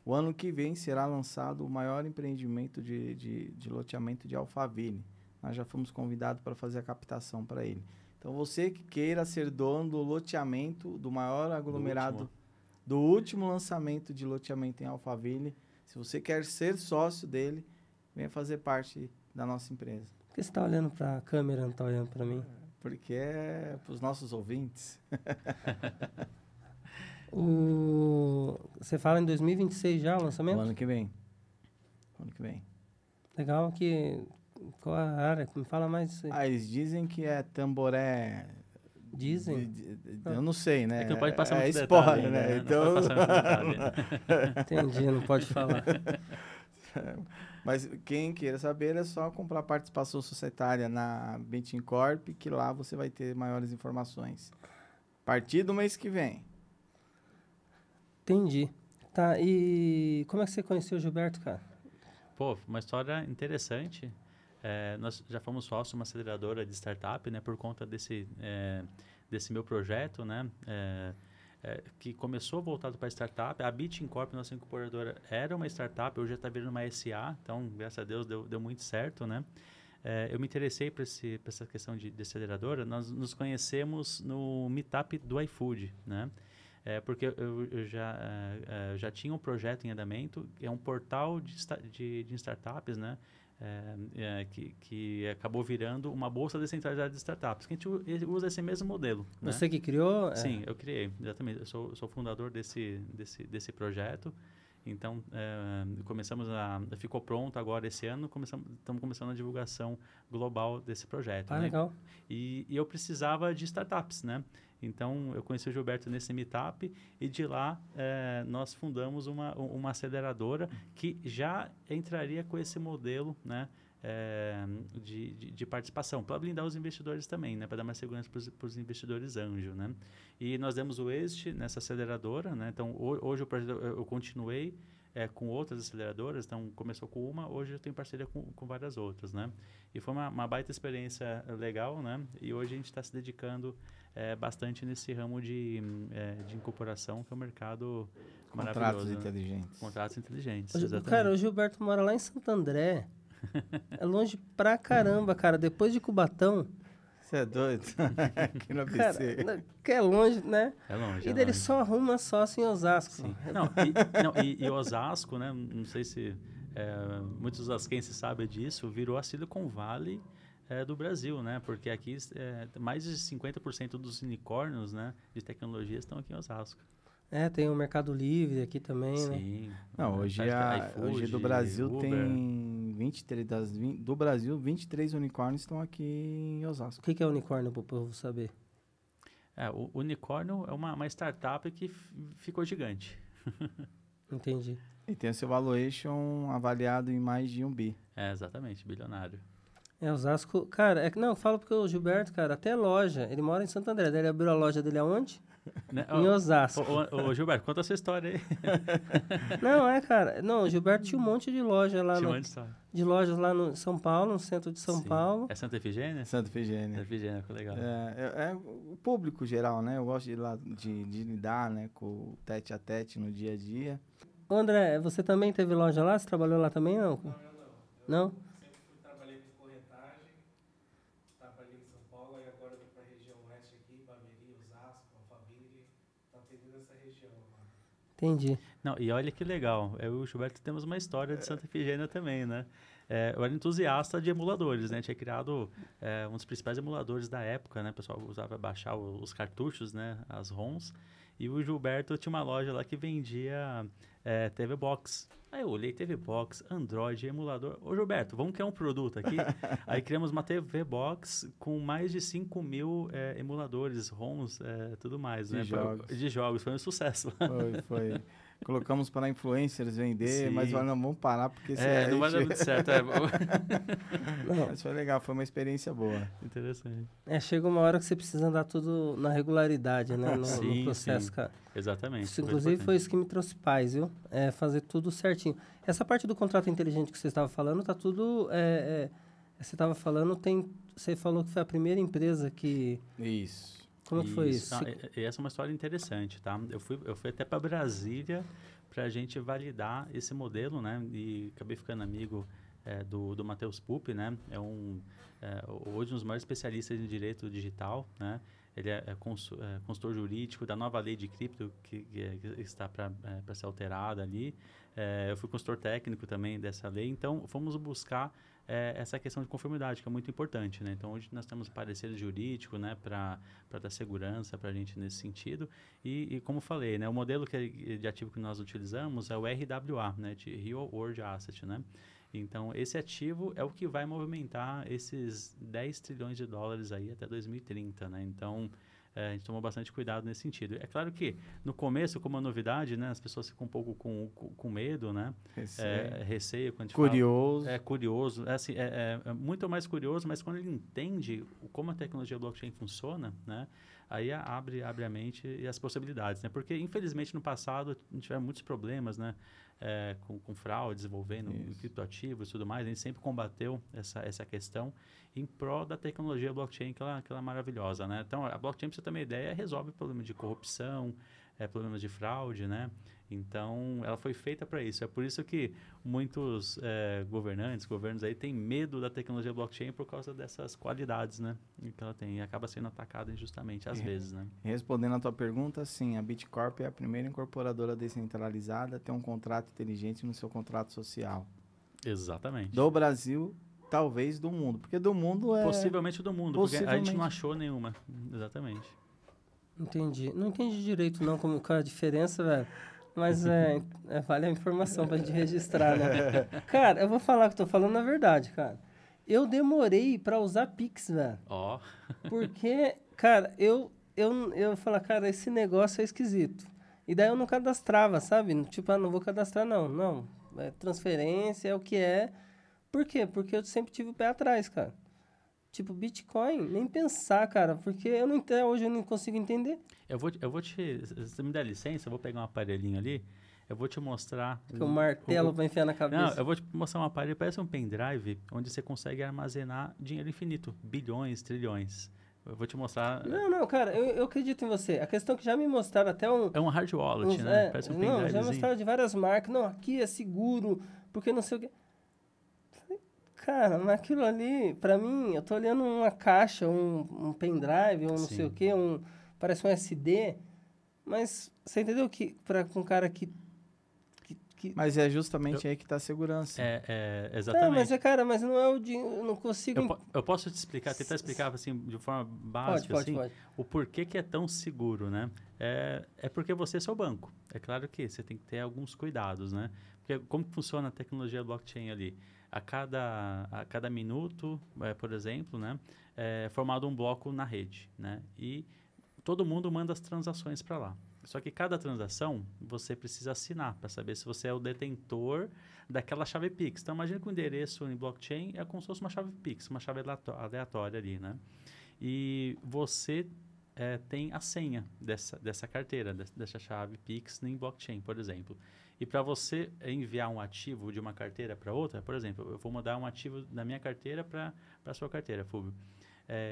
O ano que vem será lançado o maior empreendimento de loteamento de Alphaville. Nós já fomos convidados para fazer a captação para ele. Então, você que queira ser dono do loteamento, do maior aglomerado, do último lançamento de loteamento em Alphaville, se você quer ser sócio dele, venha fazer parte da nossa empresa. Por que você está olhando para a câmera, não está olhando para mim? Porque é para os nossos ouvintes. Você fala em 2026 já o lançamento? O ano que vem. Legal. Qual a área? Me fala mais disso aí. Eles dizem que é Tamboré... Dizem? Eu não sei, né? É que não pode passar muito spoiler, detalhe, né? Então... Não pode passar muito detalhe. Entendi, não pode falar. Mas quem queira saber é só comprar participação societária na Bitcoin Corp, que lá você vai ter maiores informações. A partir do mês que vem. Entendi. Tá, e como é que você conheceu o Gilberto, cara? Pô, uma história interessante. Nós já fomos sócios de uma aceleradora de startup, né, por conta desse meu projeto, né? que começou voltado para startup. A Bittencorp, nossa incorporadora, era uma startup, hoje já está virando uma SA, então, graças a Deus, deu muito certo, né? Eu me interessei por essa questão de aceleradora. Nós nos conhecemos no meetup do iFood, né? Porque eu já tinha um projeto em andamento, que é um portal de startups, né? Que acabou virando uma bolsa descentralizada de startups. Que a gente usa esse mesmo modelo. Você né? que criou? Sim, eu criei, exatamente. Eu sou fundador desse projeto. Então, ficou pronto agora esse ano, estamos começando a divulgação global desse projeto. Ah, né? legal. E eu precisava de startups, né? Então, eu conheci o Gilberto nesse meetup e de lá nós fundamos uma aceleradora que já entraria com esse modelo, né? De participação, para blindar os investidores também, né? Para dar mais segurança para os investidores anjo, né? E nós demos o êxito nessa aceleradora, né? Então, hoje o projeto eu continuei com outras aceleradoras, então começou com uma, hoje eu tenho parceria com várias outras, né? E foi uma baita experiência legal, né? E hoje a gente está se dedicando bastante nesse ramo de incorporação, que é um mercado maravilhoso. Contratos né? inteligentes. Contratos inteligentes, Exatamente. Cara, o Gilberto mora lá em Santo André. É longe pra caramba, cara. Depois de Cubatão... Você é doido? Aqui no ABC. Cara, que é longe, né? É longe. E daí ele só arruma sócio em Osasco. Sim. E Osasco, né? Não sei se muitos osasquenses sabem disso, virou a Silicon Valley do Brasil, né? Porque aqui mais de 50% dos unicórnios, né, de tecnologia estão aqui em Osasco. Tem o Mercado Livre aqui também, né? Sim. Não, hoje do Brasil Uber. tem 23, do Brasil, 23 unicórnios estão aqui em Osasco. O que é unicórnio, para o povo saber? O unicórnio é uma startup que ficou gigante. Entendi. E tem o seu valuation avaliado em mais de 1 bi. Exatamente, bilionário. Osasco... Cara, não, eu falo porque o Gilberto, cara, até loja, ele mora em Santo André. Daí ele abriu a loja dele aonde? Né? Em Osasco. Ô, Gilberto, conta essa história aí. Não, cara. Não, o Gilberto tinha um monte de loja lá Tinha um monte de história. de lojas lá no São Paulo, no centro de São Sim. Paulo. É Santa Efigênia? Santa Efigênia. Santa Efigênia, ficou legal. É o público geral, né? Eu gosto de lidar, né, com o tete a tete no dia a dia. Ô, André, você também teve loja lá? Você trabalhou lá também, não? Não? Sempre trabalhei com corretagem, trabalhei em São Paulo, e agora vou para a região oeste aqui, Barueri, Osasco, Alphaville, tá atendendo essa região agora. Entendi. Não, e olha que legal, eu e o Gilberto temos uma história de Santa Efigênia também, né? Eu era entusiasta de emuladores, né? Tinha criado um dos principais emuladores da época, né? O pessoal usava baixar os cartuchos, né? As ROMs. E o Gilberto tinha uma loja lá que vendia TV Box. Aí eu olhei TV Box, Android, emulador. Ô Gilberto, vamos criar um produto aqui? Aí criamos uma TV Box com mais de 5.000 emuladores, ROMs, tudo mais. De jogos. Foi um sucesso. Foi. Colocamos para influencers vender, Sim. mas não vamos parar porque... não vai dar muito certo. Mas foi legal, foi uma experiência boa. Interessante. Chega uma hora que você precisa andar tudo na regularidade, né? No processo, sim. cara. Exatamente. Isso, inclusive, foi isso que me trouxe paz, viu? Fazer tudo certinho. Essa parte do contrato inteligente que você estava falando, tá tudo... você estava falando, você falou que foi a primeira empresa que... Isso. Como que foi isso? Essa é uma história interessante, tá? Eu fui até para Brasília para a gente validar esse modelo, né? E acabei ficando amigo do Matheus Pupi, né? Hoje um dos maiores especialistas em direito digital, né? Ele é consultor jurídico da nova lei de cripto que está para ser alterada ali. Eu fui consultor técnico também dessa lei. Então, fomos buscar essa questão de conformidade, que é muito importante, né? Então, hoje nós temos parecer jurídico, né? Para dar segurança para a gente nesse sentido. E como falei, né? O modelo de ativo que nós utilizamos é o RWA, né? De Real World Asset, né? Então, esse ativo é o que vai movimentar esses 10 trilhões de dólares aí até 2030, né? Então, a gente tomou bastante cuidado nesse sentido. É claro que, no começo, como uma novidade, né? As pessoas ficam um pouco com medo, né? Receio. Quando a gente curioso. Fala, curioso. É muito mais curioso, mas quando ele entende como a tecnologia blockchain funciona, né? Aí abre a mente e as possibilidades, né? Porque, infelizmente, no passado, a gente tiveram muitos problemas, né? Com fraudes envolvendo criptoativos e tudo mais. A gente sempre combateu essa questão em prol da tecnologia blockchain, que ela é maravilhosa, né? Então, a blockchain, para você ter uma ideia, resolve o problema de corrupção, problemas de fraude, né? Então, ela foi feita para isso. É por isso que muitos governos aí têm medo da tecnologia blockchain por causa dessas qualidades, né? Que ela tem e acaba sendo atacada injustamente às vezes, né? Respondendo a tua pergunta, sim, a Bitcorp é a primeira incorporadora descentralizada a ter um contrato inteligente no seu contrato social. Exatamente. Do Brasil, talvez do mundo. Porque do mundo é... Possivelmente do mundo, porque a gente não achou nenhuma. Exatamente. Entendi. Não entendi direito, não, qual é a diferença, velho. Mas vale a informação pra gente registrar, né? Cara, eu vou falar que eu tô falando a verdade, cara. Eu demorei pra usar Pix, velho. Ó. Porque, cara, eu falo, cara, esse negócio é esquisito. E daí eu não cadastrava, sabe? Tipo, não vou cadastrar, não. Não, é transferência, é o que é. Por quê? Porque eu sempre tive o pé atrás, cara. Tipo, Bitcoin, nem pensar, cara, porque até hoje eu não consigo entender. Eu vou te... Se você me der licença, eu vou pegar um aparelhinho ali, eu vou te mostrar... Um martelo pra enfiar na cabeça. Não, eu vou te mostrar um aparelho, parece um pendrive, onde você consegue armazenar dinheiro infinito, bilhões, trilhões. Eu vou te mostrar... Não, cara, eu acredito em você. A questão é que já me mostraram até um... É um hard wallet, né? Parece um pendrivezinho. Não, já mostraram de várias marcas. Não, aqui é seguro, porque não sei o quê. Cara, mas aquilo ali, pra mim, eu tô olhando uma caixa, um pendrive, não sei o quê, parece um SD, mas você entendeu que para um cara que... Mas é justamente aí que tá a segurança. Exatamente. Mas não é o dinheiro, eu não consigo... Eu posso te explicar, tentar explicar assim, de forma básica, pode. O porquê que é tão seguro, né? É porque você é seu banco. É claro que você tem que ter alguns cuidados, né? Porque como funciona a tecnologia blockchain ali? A cada minuto, por exemplo, né, é formado um bloco na rede, né, e todo mundo manda as transações para lá. Só que cada transação você precisa assinar para saber se você é o detentor daquela chave Pix. Então, imagina que o endereço em blockchain é como se fosse uma chave Pix, uma chave aleatória ali, né? E você tem a senha dessa carteira, dessa chave Pix em blockchain, por exemplo. E para você enviar um ativo de uma carteira para outra, por exemplo, eu vou mandar um ativo da minha carteira para a sua carteira, Fulvio.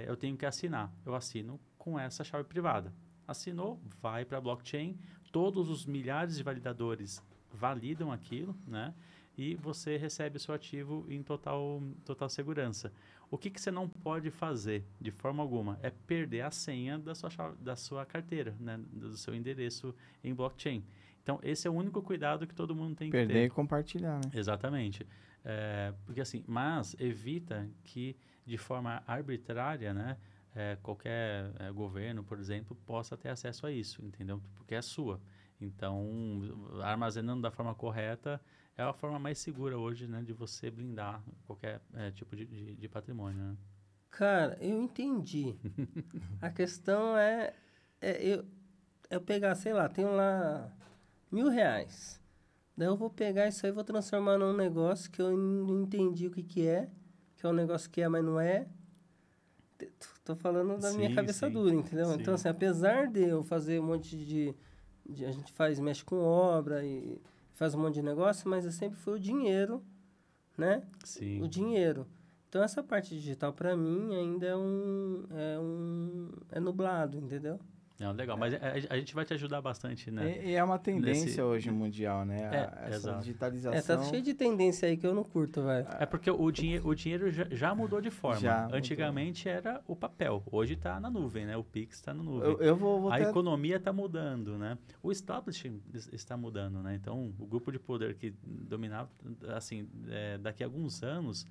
Eu tenho que assinar. Eu assino com essa chave privada. Assinou, vai para a blockchain, todos os milhares de validadores validam aquilo, né? E você recebe o seu ativo em total segurança. O que você não pode fazer, de forma alguma, é perder a senha da sua carteira, né? Do seu endereço em blockchain. Então, esse é o único cuidado que todo mundo tem que ter. Perder e compartilhar, né? Exatamente. Porque assim, mas evita que, de forma arbitrária, né, qualquer governo, por exemplo, possa ter acesso a isso, entendeu? Porque é sua. Então, armazenando da forma correta é a forma mais segura hoje, né, de você blindar qualquer tipo de patrimônio, né? Cara, eu entendi. A questão é eu pegar, sei lá, tenho lá R$1.000. Daí eu vou pegar isso aí e vou transformar num negócio que eu não entendi o que é um negócio que é, mas não é. Tô falando da minha cabeça dura, entendeu? Sim. Então, assim, apesar de eu fazer um monte a gente mexe com obra e faz um monte de negócio, mas sempre foi o dinheiro, né? Sim. O dinheiro. Então, essa parte digital, para mim, ainda é nublado, entendeu? Não, legal, mas a gente vai te ajudar bastante, né? E é uma tendência hoje mundial, né? Essa exato. digitalização. Tá cheio de tendência aí que eu não curto, velho. É porque o dinheiro já mudou de forma. Antigamente era o papel, hoje está na nuvem, né? O Pix está na nuvem. A economia está mudando, né? O establishment está mudando, né? Então, o grupo de poder que dominava, assim, daqui a alguns anos,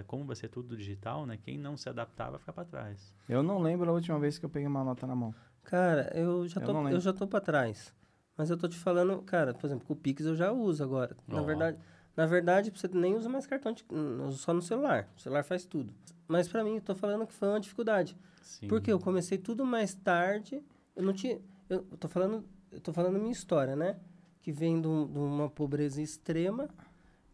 como vai ser tudo digital, né? Quem não se adaptar vai ficar para trás. Eu não lembro a última vez que eu peguei uma nota na mão. Cara, eu já tô para trás. Mas eu tô te falando, cara, por exemplo, com o Pix eu já uso agora. Na verdade, você nem usa mais cartão, eu uso só no celular. O celular faz tudo. Mas para mim, eu tô falando que foi uma dificuldade. Sim. Porque eu comecei tudo mais tarde, eu não tinha... Eu tô falando minha história, né? Que vem de uma pobreza extrema.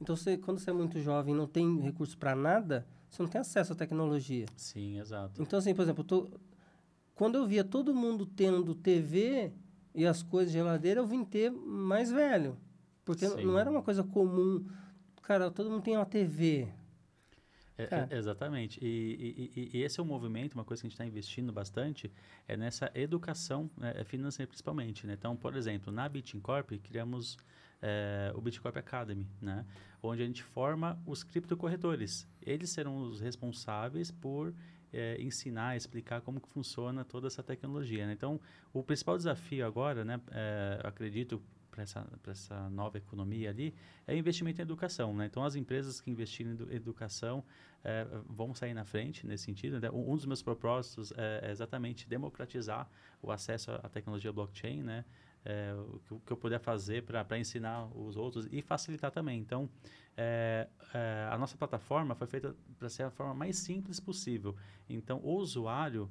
Então, quando você é muito jovem e não tem recurso para nada, você não tem acesso à tecnologia. Sim, exato. Então, assim, por exemplo, quando eu via todo mundo tendo TV e as coisas de geladeira, eu vim ter mais velho. Porque não era uma coisa comum. Cara, todo mundo tem uma TV. Cara. Exatamente. E esse é um movimento, uma coisa que a gente está investindo bastante, é nessa educação financeira principalmente, né? Então, por exemplo, na Bitcorp, criamos o Bitcorp Academy, né? Onde a gente forma os criptocorretores. Eles serão os responsáveis por ensinar, explicar como que funciona toda essa tecnologia, né? Então, o principal desafio agora, né? Acredito, para essa nova economia ali, é o investimento em educação, né? Então, as empresas que investirem em educação vão sair na frente nesse sentido, né? Um dos meus propósitos é exatamente democratizar o acesso à tecnologia blockchain, né? O que eu puder fazer para ensinar os outros e facilitar também. Então, a nossa plataforma foi feita para ser a forma mais simples possível. Então, o usuário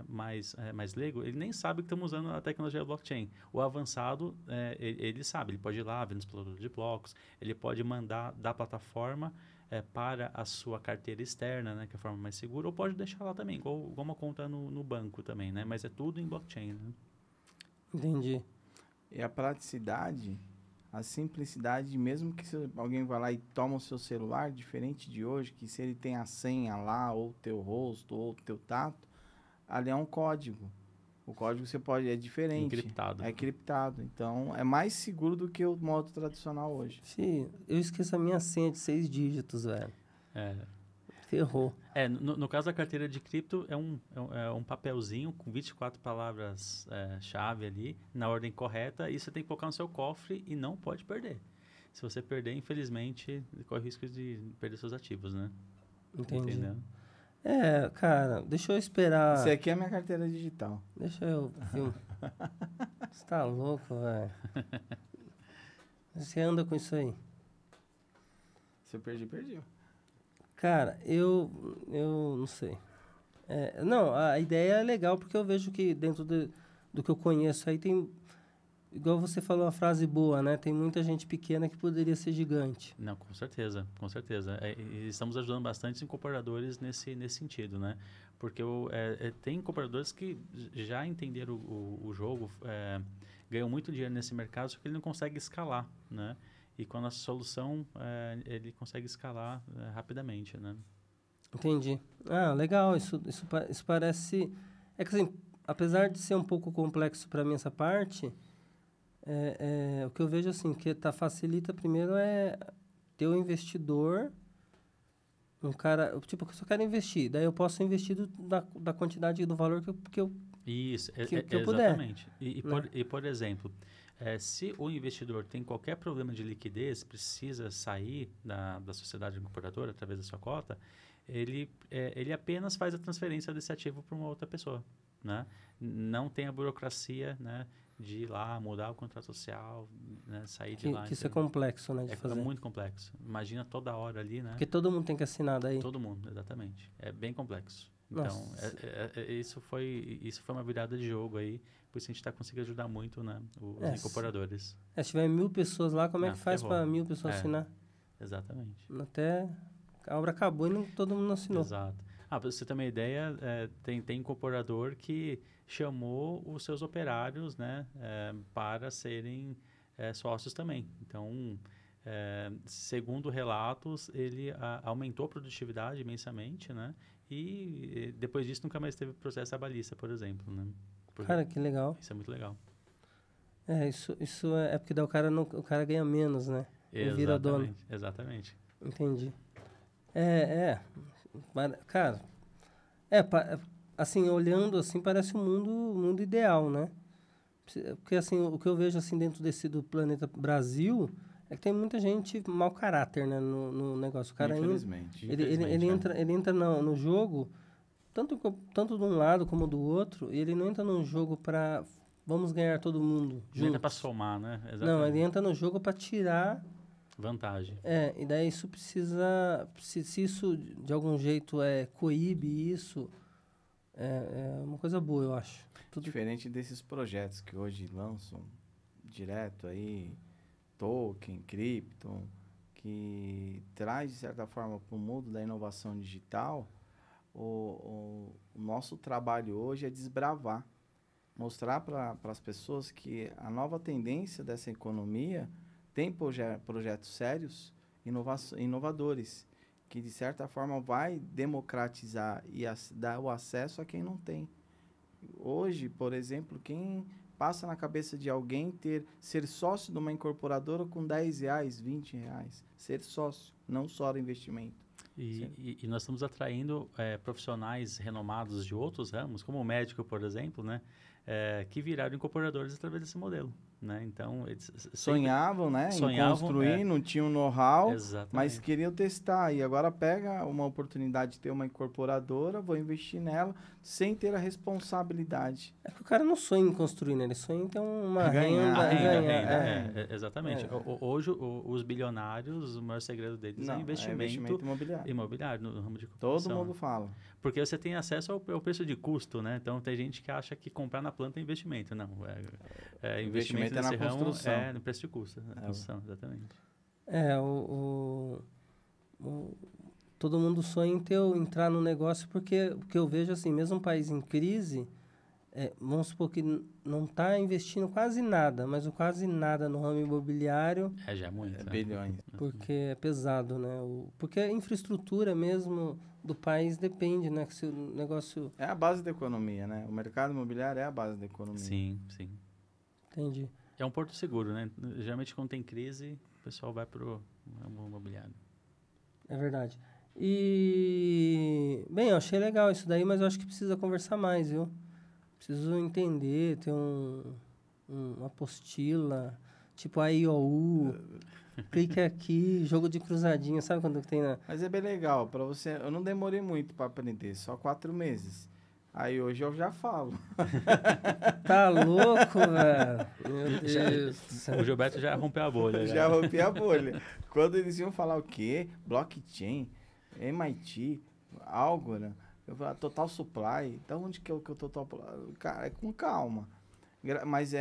mais leigo, ele nem sabe que estamos usando a tecnologia blockchain. O avançado, ele sabe, ele pode ir lá, ver no explorador de blocos, ele pode mandar da plataforma para a sua carteira externa, né, que é a forma mais segura, ou pode deixar lá também, igual uma conta no banco também, né, mas é tudo em blockchain. Né? Entendi. E a praticidade, a simplicidade, mesmo que alguém vá lá e toma o seu celular, diferente de hoje, que se ele tem a senha lá, ou o teu rosto, ou o teu tato, ali é um código. O código você pode, é diferente. Encriptado. É criptado. Então, é mais seguro do que o modo tradicional hoje. Fih, eu esqueço a minha senha de 6 dígitos, velho. Ferrou. No caso da carteira de cripto, é um papelzinho com 24 palavras-chave ali, na ordem correta, e você tem que colocar no seu cofre e não pode perder. Se você perder, infelizmente, corre o risco de perder seus ativos, né? Entendi. Entendeu? Cara, deixa eu esperar. Isso aqui é minha carteira digital. Deixa eu ver. Você tá louco, velho? Você anda com isso aí? Se eu perdi, perdi. Cara, eu não sei. Não, a ideia é legal porque eu vejo que dentro do que eu conheço aí tem... Igual você falou uma frase boa, né? Tem muita gente pequena que poderia ser gigante. Não, com certeza, com certeza. E estamos ajudando bastante os incorporadores nesse sentido, né? Porque tem incorporadores que já entenderam o jogo, ganham muito dinheiro nesse mercado, só que ele não consegue escalar, né? E com a nossa solução, ele consegue escalar rapidamente, né? Entendi. Legal. Isso parece... É que assim, apesar de ser um pouco complexo para mim essa parte... o que eu vejo assim, que facilita primeiro é ter um investidor, um cara, tipo, eu só quero investir, daí eu posso investir da quantidade do valor que eu Isso, que eu puder. Exatamente. E por exemplo, se o investidor tem qualquer problema de liquidez, precisa sair da sociedade incorporadora através da sua cota, ele apenas faz a transferência desse ativo para uma outra pessoa, né? Não tem a burocracia, né, de ir lá, mudar o contrato social, né, sair de lá. Que isso é complexo, né, de fazer. É muito complexo. Imagina toda hora ali, né? Porque todo mundo tem que assinar daí. Todo mundo, exatamente. É bem complexo. Então, isso foi uma virada de jogo aí, por isso a gente está conseguindo ajudar muito, né, os incorporadores. Se tiver 1.000 pessoas lá, como é que faz para 1.000 pessoas assinar? Exatamente. Até a obra acabou e todo mundo assinou. Exato. Para você ter uma ideia, tem incorporador que chamou os seus operários, né, para serem sócios também. Então, segundo relatos, ele aumentou a produtividade imensamente, né? E depois disso nunca mais teve processo trabalhista, por exemplo, né? Cara, que legal. Isso é muito legal. Isso é porque daí o cara ganha menos, né? Ele vira dono. Exatamente. Entendi. Cara, assim, olhando assim, parece um mundo ideal, né? Porque assim, o que eu vejo assim dentro do planeta Brasil é que tem muita gente mau caráter, né, no negócio. O cara Infelizmente. Ele entra no jogo tanto de um lado como do outro, e ele não entra no jogo para vamos ganhar todo mundo juntos. Ele entra para somar, né? Exatamente. Não, ele entra no jogo para tirar vantagem. E daí isso precisa... Se isso, de algum jeito, coíbe isso, é uma coisa boa, eu acho. Diferente desses projetos que hoje lançam direto aí, token, cripto, que traz, de certa forma, para o mundo da inovação digital, o nosso trabalho hoje é desbravar. Mostrar para as pessoas que a nova tendência dessa economia... Tem projetos sérios, inovadores. que de certa forma vai democratizar e dar o acesso a quem não tem. Hoje, por exemplo, quem passa na cabeça de alguém ser sócio de uma incorporadora com R$10, R$20, ser sócio, não só o investimento. E nós estamos atraindo profissionais renomados de outros ramos, como o médico, por exemplo, né? Que viraram incorporadores através desse modelo, né? Então, eles sonhavam, né? Em construir, não tinham know-how, mas queriam testar. E agora pega uma oportunidade de ter uma incorporadora, vou investir nela sem ter a responsabilidade. É que o cara não sonha em construir, né? Ele sonha em ter uma renda. Exatamente. Hoje, os bilionários, o maior segredo deles é investimento imobiliário no ramo de construção. Todo mundo fala. Porque você tem acesso ao preço de custo, né? Então, tem gente que acha que comprar na planta é investimento. Não, investimento nesse ramo construção. No preço de custo. Na construção, exatamente. Todo mundo sonha em entrar no negócio porque eu vejo assim, mesmo um país em crise, vamos supor que não está investindo quase nada, mas o quase nada no ramo imobiliário... já é muito. Bilhões. Porque é pesado, né? Porque a infraestrutura mesmo do país depende, né? Que se o negócio... É a base da economia, né? O mercado imobiliário é a base da economia. Sim. Entendi. É um porto seguro, né? Geralmente, quando tem crise, o pessoal vai para o ramo imobiliário. É verdade. Bem, eu achei legal isso daí, mas eu acho que precisa conversar mais, viu? Preciso entender, ter uma apostila, tipo a IOU, clique aqui, jogo de cruzadinha, sabe quando tem na... Mas é bem legal, para você, eu não demorei muito para aprender, só 4 meses. Aí hoje eu já falo. Tá louco, velho? Meu Deus. O Gilberto já rompeu a bolha. Já rompi a bolha. Quando eles iam falar o quê? Blockchain, MIT, Algorand, eu falei, Total Supply. Então onde que é o Total Supply? Cara, é com calma. Mas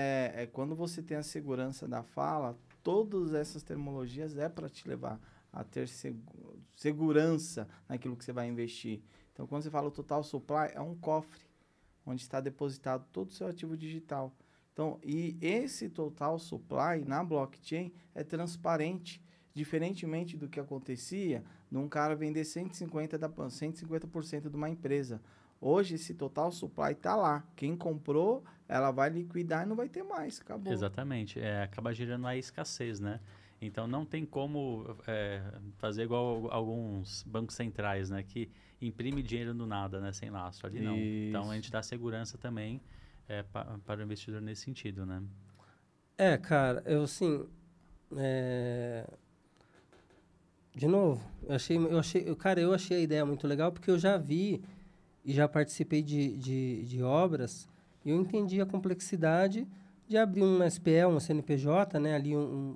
quando você tem a segurança da fala, todas essas terminologias para te levar a ter segurança naquilo que você vai investir. Então, quando você fala o Total Supply, é um cofre onde está depositado todo o seu ativo digital. Então, e esse Total Supply na blockchain é diferentemente do que acontecia de um cara vender 150% de uma empresa. Hoje, esse Total Supply está lá. Quem comprou, ela vai liquidar e não vai ter mais. Acabou. Exatamente. Acaba gerando a escassez, né? Então, não tem como fazer igual alguns bancos centrais, né? Que imprime dinheiro do nada, né? Sem lastro. Ali não. Isso. Então, a gente dá segurança também para o investidor nesse sentido, né? Cara, eu assim... De novo, eu achei a ideia muito legal porque eu já vi e já participei de obras e eu entendi a complexidade de abrir um SPE, um CNPJ, né, ali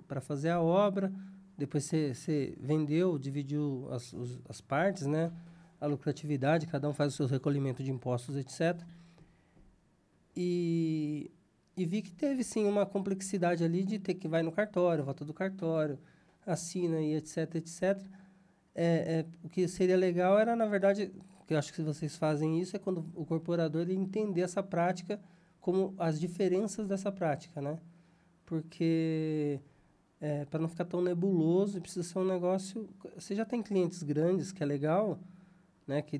para fazer a obra, depois você vendeu, dividiu as partes, né, a lucratividade, cada um faz o seu recolhimento de impostos, etc. E vi que teve, sim, uma complexidade ali de ter que vai no cartório, volta do cartório, assina e etc, etc. O que seria legal era, na verdade, que eu acho que vocês fazem isso, é quando o corporador ele entender essa prática como as diferenças dessa prática, né? Porque, para não ficar tão nebuloso, precisa ser um negócio... Você já tem clientes grandes, que é legal, né? Que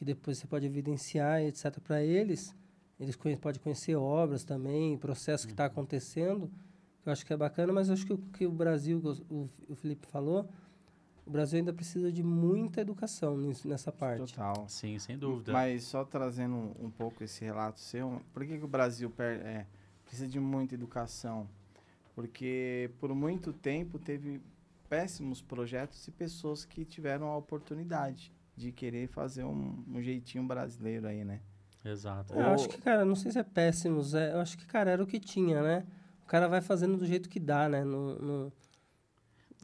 depois você pode evidenciar, etc. Para eles podem conhecer obras também, processo que está acontecendo, que eu acho que é bacana, mas eu acho que o Brasil, o Felipe falou, o Brasil ainda precisa de muita educação nessa parte. Total. Sim, sem dúvida. Mas só trazendo um pouco esse relato seu, por que o Brasil precisa de muita educação? Porque por muito tempo teve péssimos projetos e pessoas que tiveram a oportunidade de querer fazer um jeitinho brasileiro aí, né? Exato. Eu acho que, cara, não sei se é péssimos, eu acho que, cara, era o que tinha, né? O cara vai fazendo do jeito que dá, né?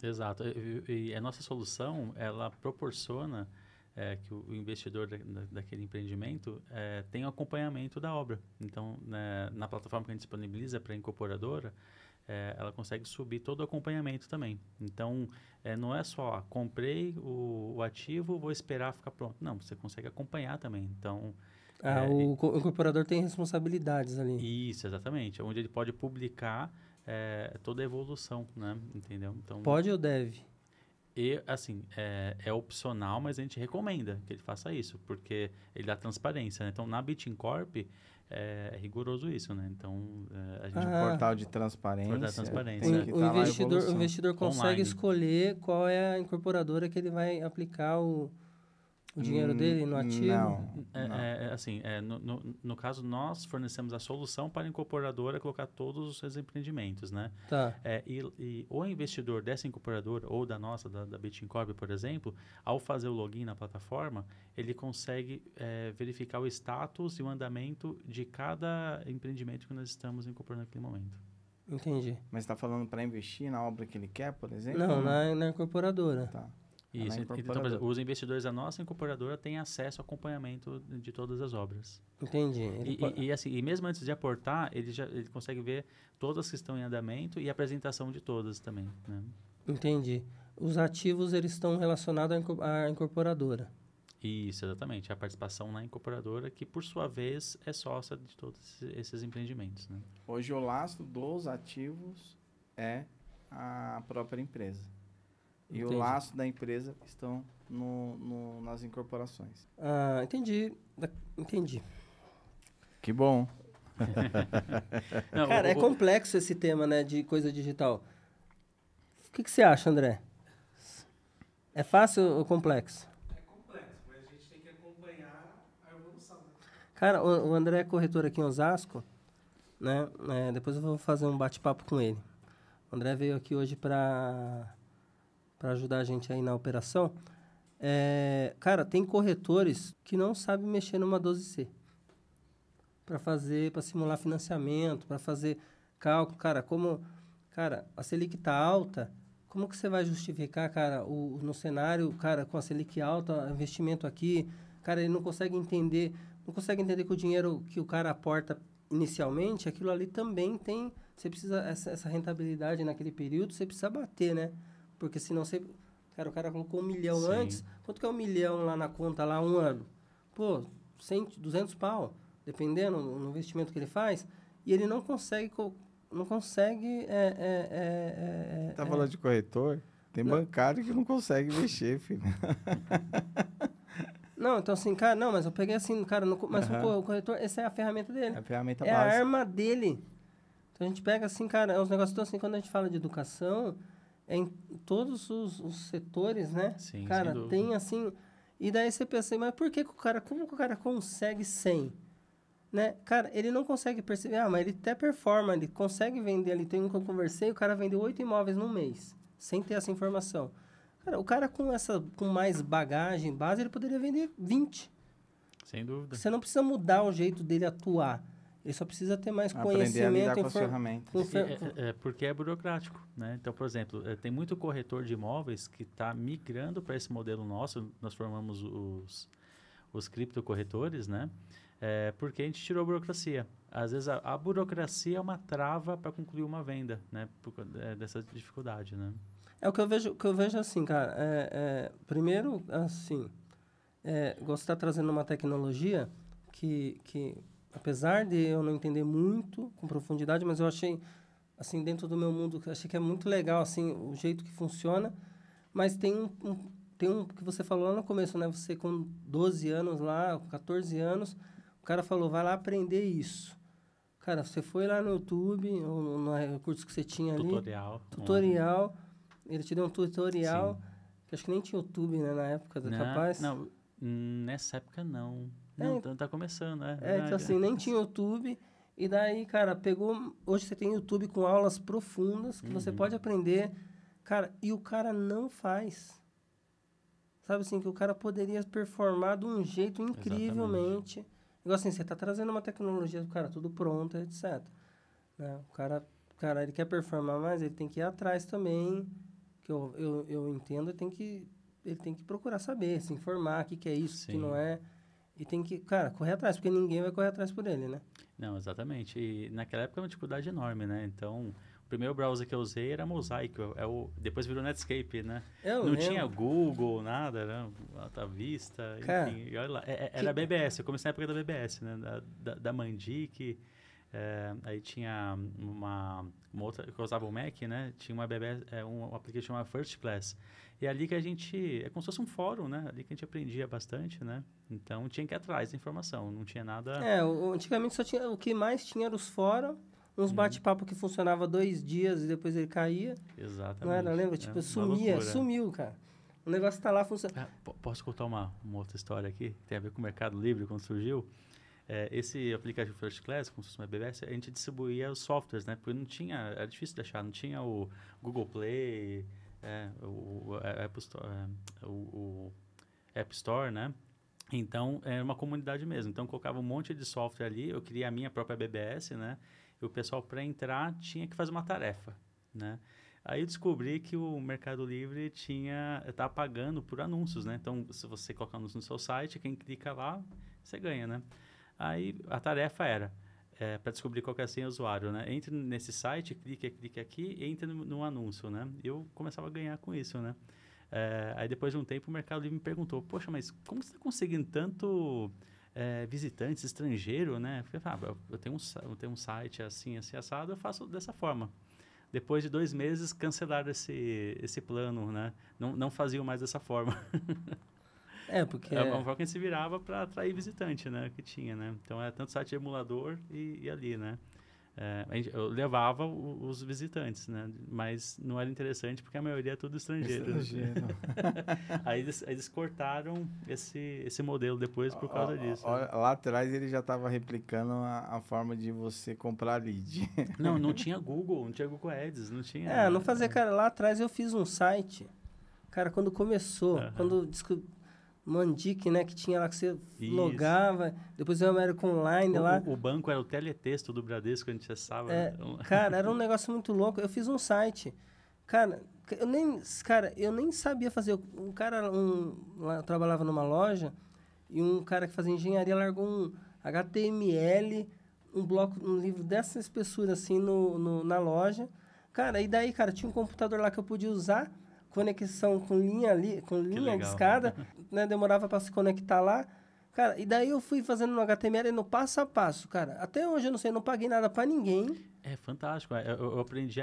Exato. E a nossa solução, ela proporciona que o investidor daquele empreendimento tenha o acompanhamento da obra. Então, na plataforma que a gente disponibiliza para a incorporadora, ela consegue subir todo o acompanhamento também. Então, não é só comprei o ativo, vou esperar ficar pronto. Não, você consegue acompanhar também. Então... o incorporador tem responsabilidades ali. Isso, exatamente. Onde ele pode publicar toda a evolução, né? Entendeu? Então, pode ou deve? E, assim, é opcional, mas a gente recomenda que ele faça isso, porque ele dá transparência, né? Então, na Bittencorp, é rigoroso isso, né? Então, a gente Um portal de transparência. Portal de transparência. Tem que O tá lá a investidor, o evolução. investidor consegue Online. escolher qual é a incorporadora que ele vai aplicar o dinheiro dele no ativo? Não. Assim, no caso, nós fornecemos a solução para a incorporadora colocar todos os seus empreendimentos, né? Tá. E o investidor dessa incorporadora ou da nossa, da Bittencorp, por exemplo, ao fazer o login na plataforma, ele consegue verificar o status e o andamento de cada empreendimento que nós estamos incorporando naquele momento. Entendi. Mas está falando para investir na obra que ele quer, por exemplo? Não, na incorporadora. Tá. Isso. Então, por incorporadora. exemplo, os investidores da nossa incorporadora têm acesso ao acompanhamento de todas as obras. Entendi. Ele pode- E mesmo antes de aportar, ele consegue ver todas que estão em andamento e a apresentação de todas também, né? Entendi. Os ativos, eles estão relacionados à incorporadora. Isso, exatamente. A participação na incorporadora, que por sua vez é sócia de todos esses empreendimentos, né? Hoje o lastro dos ativos é a própria empresa. E Entendi. o lastro da empresa estão nas incorporações. Ah, entendi. Entendi. Que bom. Não, Cara, é complexo esse tema, né, de coisa digital. O que você acha, André? É fácil ou complexo? É complexo, mas a gente tem que acompanhar a evolução, né? Cara, o André é corretor aqui em Osasco, né? Depois eu vou fazer um bate-papo com ele. O André veio aqui hoje para ajudar a gente aí na operação. Cara, tem corretores que não sabem mexer numa 12C. Para simular financiamento, para fazer cálculo. Cara, a Selic tá alta, como que você vai justificar, cara, no cenário, cara, com a Selic alta, investimento aqui, cara, ele não consegue entender que o dinheiro que o cara aporta inicialmente, aquilo ali também tem, você precisa, essa rentabilidade naquele período, você precisa bater, né? Porque senão você, cara, o cara colocou 1 milhão Sim. antes, quanto que é 1 milhão lá na conta, lá, 1 ano? Pô, 100, 200 pau, dependendo no investimento que ele faz, e ele não consegue... Tá falando de corretor? Tem bancário que não consegue mexer, filho. Não, então assim, cara, não, mas eu peguei assim, cara, mas o corretor, essa é a ferramenta dele. É a ferramenta É a básica. arma dele. Então a gente pega assim, cara, é uns negócios tão assim, quando a gente fala de educação, é em todos os setores, né? Sim, cara, sem dúvida. tem assim. E daí você pensa, mas por que como que o cara consegue 100? Né? Cara, ele não consegue perceber, mas ele até performa, ele consegue vender ali. Tem um que eu conversei, o cara vendeu 8 imóveis num mês, sem ter essa informação. Cara, o cara com mais bagagem, base, ele poderia vender 20. Sem dúvida. Você não precisa mudar o jeito dele atuar. Ele só precisa ter mais Aprender a conhecimento. lidar com as ferramentas. Porque é burocrático, né? Então, por exemplo, tem muito corretor de imóveis que está migrando para esse modelo nosso. Nós formamos os criptocorretores, né? Porque a gente tirou a burocracia. Às vezes, a burocracia é uma trava para concluir uma venda, né? Dessa dificuldade, né? É o que eu vejo assim, cara. Primeiro, assim, gosto de estar trazendo uma tecnologia que, apesar de eu não entender muito com profundidade, mas eu achei, assim, dentro do meu mundo, achei que é muito legal, assim, o jeito que funciona. Mas tem um que você falou lá no começo, né? Você com 12 anos lá, 14 anos, o cara falou, vai lá aprender isso. Cara, você foi lá no YouTube, ou no recurso que você tinha ali. Tutorial. Ele te deu um tutorial, que acho que nem tinha YouTube, né, na época, capaz. Não, nessa época não. Tá começando, né? Então assim, nem tinha YouTube. E daí, cara, hoje você tem YouTube com aulas profundas, que você pode aprender. Cara, e o cara não faz. Sabe assim, que o cara poderia performar de um jeito incrivelmente. Igual assim, você tá trazendo uma tecnologia do cara tudo pronto, etc. Né? O cara, ele quer performar mais, ele tem que ir atrás também, que eu entendo, ele tem que procurar saber, se informar, o que é isso, o que não é. E tem que, cara, correr atrás, porque ninguém vai correr atrás por ele, né? Não, exatamente. E naquela época era uma dificuldade enorme, né? Então, o primeiro browser que eu usei era Mosaic, depois virou Netscape, né? Não tinha Google, nada, era Alta Vista, cara, enfim. E olha lá, era BBS, eu comecei na época da BBS, né? Da Mandic, Aí tinha uma outra, que eu usava o Mac, né? Tinha uma um aplicativo chamado First Class. E ali que a gente, é como se fosse um fórum, né? Ali que a gente aprendia bastante, né? Então, tinha que ir atrás da informação, não tinha nada... Antigamente só tinha, o que mais tinha era os fóruns, uns bate-papo que funcionava 2 dias e depois ele caía. Exatamente. Não era, lembra? Tipo, sumiu, cara. O negócio tá lá funcionando. Posso contar uma outra história aqui? Que tem a ver com o Mercado Livre, quando surgiu. Esse aplicativo First Class, como se fosse uma BBS, a gente distribuía os softwares, né? Porque não tinha, era difícil de achar, não tinha o Google Play, o App Store, né? Então, era uma comunidade mesmo. Então, eu colocava um monte de software ali, eu criei a minha própria BBS, né? E o pessoal, para entrar, tinha que fazer uma tarefa, né? Aí eu descobri que o Mercado Livre estava pagando por anúncios, né? Então, se você colocar anúncio no seu site, quem clica lá, você ganha, né? Aí, a tarefa era, para descobrir qual que é a senha do usuário, né? Entre nesse site, clique aqui e entre no anúncio, né? Eu começava a ganhar com isso, né? Aí, depois de um tempo, o Mercado Livre me perguntou, poxa, mas como você está conseguindo tanto visitantes estrangeiros, né? Eu falei, eu tenho um site assim assado, eu faço dessa forma. Depois de 2 meses, cancelaram esse plano, né? Não faziam mais dessa forma. Porque... É uma forma que a gente se virava para atrair visitante, né? Que tinha, né? Então, era tanto site de emulador e ali, né? Eu levava os visitantes, né? Mas não era interessante porque a maioria é tudo estrangeiro. Aí eles cortaram esse modelo depois por causa disso. Né? Lá atrás ele já estava replicando a forma de você comprar lead. Não tinha Google, não tinha Google Ads, não tinha... não fazia, cara. Lá atrás eu fiz um site, cara, quando começou, quando Mandic, né, que tinha lá que você logava, depois o América Online lá. O banco era o teletexto do Bradesco, a gente acessava. Cara, era um negócio muito louco. Eu fiz um site. Cara, eu nem sabia fazer. Um cara, lá, eu trabalhava numa loja, e um cara que fazia engenharia largou um HTML, um livro dessa espessura, assim, na loja. Cara, e daí, cara, tinha um computador lá que eu podia usar, conexão com linha de escada, né? Demorava para se conectar lá. Cara, e daí eu fui fazendo no HTML no passo a passo, cara. Até hoje eu não sei, não paguei nada para ninguém. É fantástico. Eu aprendi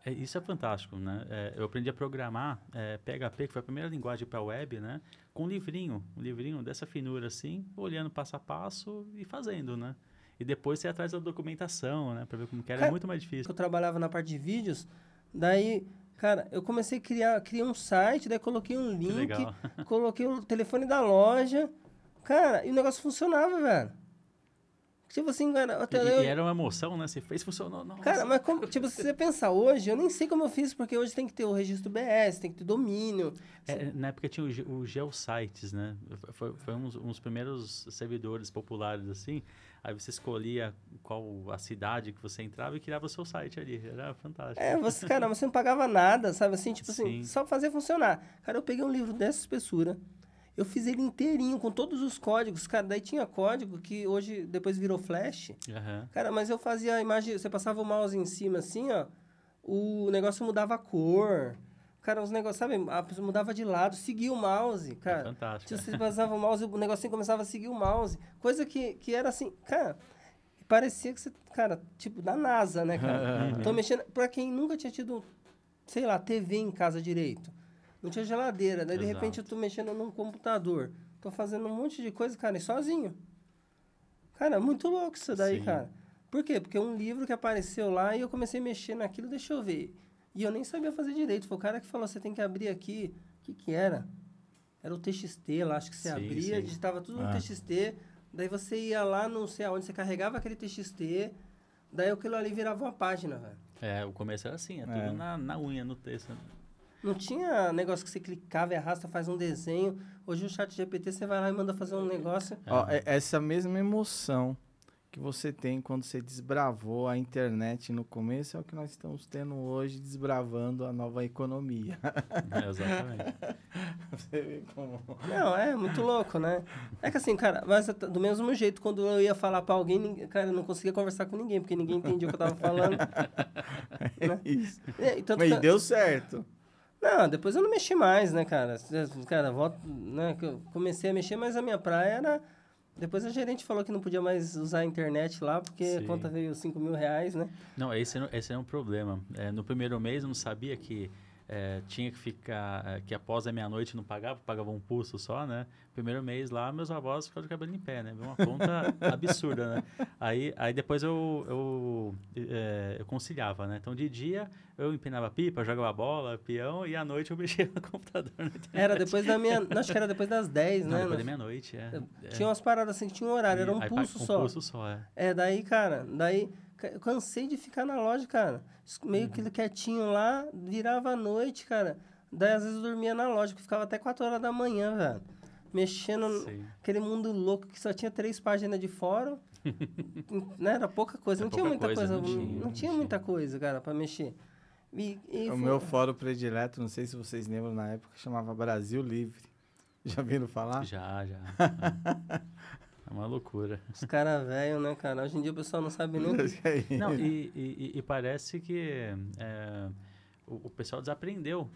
isso é fantástico, né? Eu aprendi a programar PHP, que foi a primeira linguagem para web, né? Com um livrinho dessa finura assim, olhando passo a passo e fazendo, né? E depois você ia atrás da documentação, né? Para ver como que era, muito mais difícil. Eu trabalhava na parte de vídeos, daí... Cara, eu comecei a criar um site, daí coloquei um link, coloquei o telefone da loja. Cara, e o negócio funcionava, velho. Tipo assim, cara... E era uma emoção, né? Você fez, funcionou. Nossa. Cara, mas tipo, se você pensar hoje, eu nem sei como eu fiz, porque hoje tem que ter o registro BS, tem que ter domínio. Na época tinha o GeoSites, né? Foi uns primeiros servidores populares, assim. Aí você escolhia qual a cidade que você entrava e criava o seu site ali. Era fantástico. Cara, você não pagava nada, sabe? Assim, tipo assim, só fazer funcionar. Cara, eu peguei um livro dessa espessura, eu fiz ele inteirinho, com todos os códigos. Cara, daí tinha código que hoje, depois virou Flash. Cara, mas eu fazia a imagem, você passava o mouse em cima assim, ó, o negócio mudava a cor. Cara, os negócios, sabe? Mudava de lado, seguia o mouse, cara. Fantástico. Se você passava o mouse, o negocinho começava a seguir o mouse. Coisa que era assim, cara, parecia que você, cara, tipo, da NASA, né, cara? Tô mexendo, pra quem nunca tinha tido, sei lá, TV em casa direito. Não tinha geladeira, daí de repente eu tô mexendo num computador. Tô fazendo um monte de coisa, cara, e sozinho. Cara, muito louco isso daí, cara. Por quê? Porque um livro que apareceu lá e eu comecei a mexer naquilo, deixa eu ver. E eu nem sabia fazer direito. Foi o cara que falou, você tem que abrir aqui. O que era? Era o TXT lá, acho que você abria, digitava tudo no TXT. Daí você ia lá, não sei aonde, você carregava aquele TXT. Daí aquilo ali virava uma página, velho. O começo era assim, tudo na unha, no texto. Não tinha negócio que você clicava e arrasta, faz um desenho. Hoje o ChatGPT, você vai lá e manda fazer um negócio. Essa mesma emoção que você tem quando você desbravou a internet no começo é o que nós estamos tendo hoje, desbravando a nova economia. Exatamente. Você vê como... Não, é muito louco, né? É que assim, cara, mas do mesmo jeito, quando eu ia falar pra alguém, cara, eu não conseguia conversar com ninguém, porque ninguém entendia o que eu tava falando. Né? Isso. Mas deu certo. Não, depois eu não mexi mais, né, cara? Cara, volta, né, que eu comecei a mexer, mas a minha praia Depois a gerente falou que não podia mais usar a internet lá, porque a Sim. conta veio R$ 5.000, né? Não, esse é um problema. No primeiro mês eu não sabia que tinha que ficar, que após a meia-noite não pagava um pulso só, né? Primeiro mês lá, meus avós ficaram de cabelo em pé, né? Uma conta absurda, né? Aí depois eu conciliava, né? Então, de dia eu empinava pipa, jogava bola, peão, e à noite eu mexia no computador. Na internet. Era depois da não, acho que era depois das 10, Não, né? depois da meia-noite, Tinha umas paradas assim, que tinha um horário, era um Aí pulso um só. pulso só, Daí, cara, eu cansei de ficar na loja, cara. Meio que quietinho lá, virava a noite, cara. Daí, às vezes, eu dormia na loja, que ficava até 4 horas da manhã, velho. Mexendo Sim. naquele mundo louco que só tinha 3 páginas de fórum. Né? Era pouca coisa, não tinha muita coisa. Não tinha muita coisa, cara, pra mexer. O meu fórum predileto, não sei se vocês lembram na época, chamava Brasil Livre. Já viram falar? Já. É uma loucura. Os caras velhos, né, cara? Hoje em dia o pessoal não sabe nem o que... Não, e parece que o pessoal desaprendeu.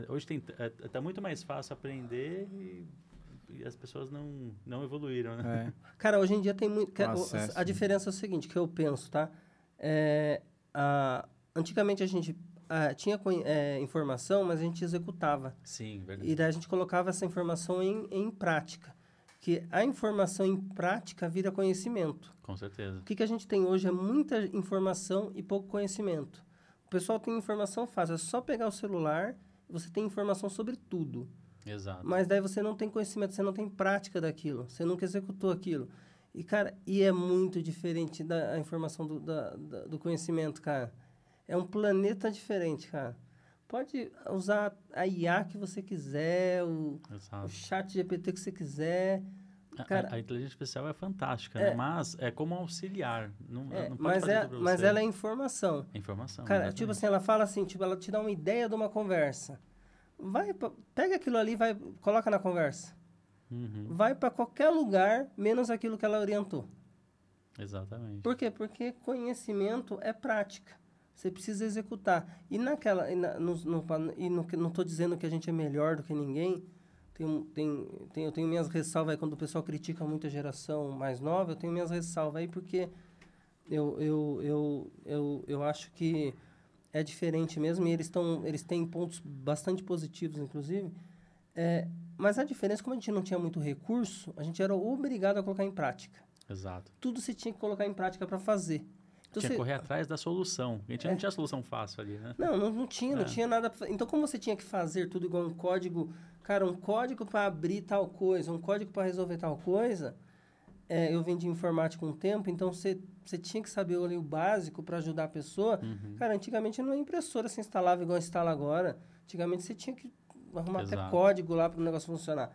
Hoje tá muito mais fácil aprender e as pessoas não evoluíram, né? Cara, hoje em dia tem muito... Acesso, a diferença é o seguinte, que eu penso, tá? Antigamente a gente tinha informação, mas a gente executava. Sim, verdade. E daí a gente colocava essa informação em prática. Que a informação em prática vira conhecimento. Com certeza. O que a gente tem hoje é muita informação e pouco conhecimento. O pessoal tem informação fácil, é só pegar o celular, você tem informação sobre tudo. Exato. Mas daí você não tem conhecimento, você não tem prática daquilo, você nunca executou aquilo. E, cara, é muito diferente da informação do conhecimento, cara. É um planeta diferente, cara. Pode usar a IA que você quiser, o chat GPT que você quiser. Cara, a inteligência artificial é fantástica, né? Mas é como auxiliar. Não pode mas fazer tudo pra mas você. ela é informação. É informação. Cara, exatamente. tipo assim, ela fala assim, tipo, ela te dá uma ideia de uma conversa. Pega aquilo ali, coloca na conversa. Uhum. Vai para qualquer lugar, menos aquilo que ela orientou. Exatamente. Por quê? Porque conhecimento é prática. Você precisa executar. E não estou dizendo que a gente é melhor do que ninguém. Eu tenho minhas ressalvas aí, quando o pessoal critica muito a geração mais nova, eu tenho minhas ressalvas aí, porque eu acho que é diferente mesmo, e eles têm pontos bastante positivos, inclusive. Mas a diferença, como a gente não tinha muito recurso, a gente era obrigado a colocar em prática. Exato. Tudo se tinha que colocar em prática para fazer. Então, tinha que correr atrás da solução. A gente não tinha solução fácil ali, né? Não tinha nada. Então, como você tinha que fazer tudo igual um código... Cara, um código para abrir tal coisa, um código para resolver tal coisa... eu vim de informática um tempo, então você tinha que saber ali o básico para ajudar a pessoa. Uhum. Cara, antigamente não é impressora se instalava igual instala agora. Antigamente você tinha que arrumar Exato. até código lá para o negócio funcionar.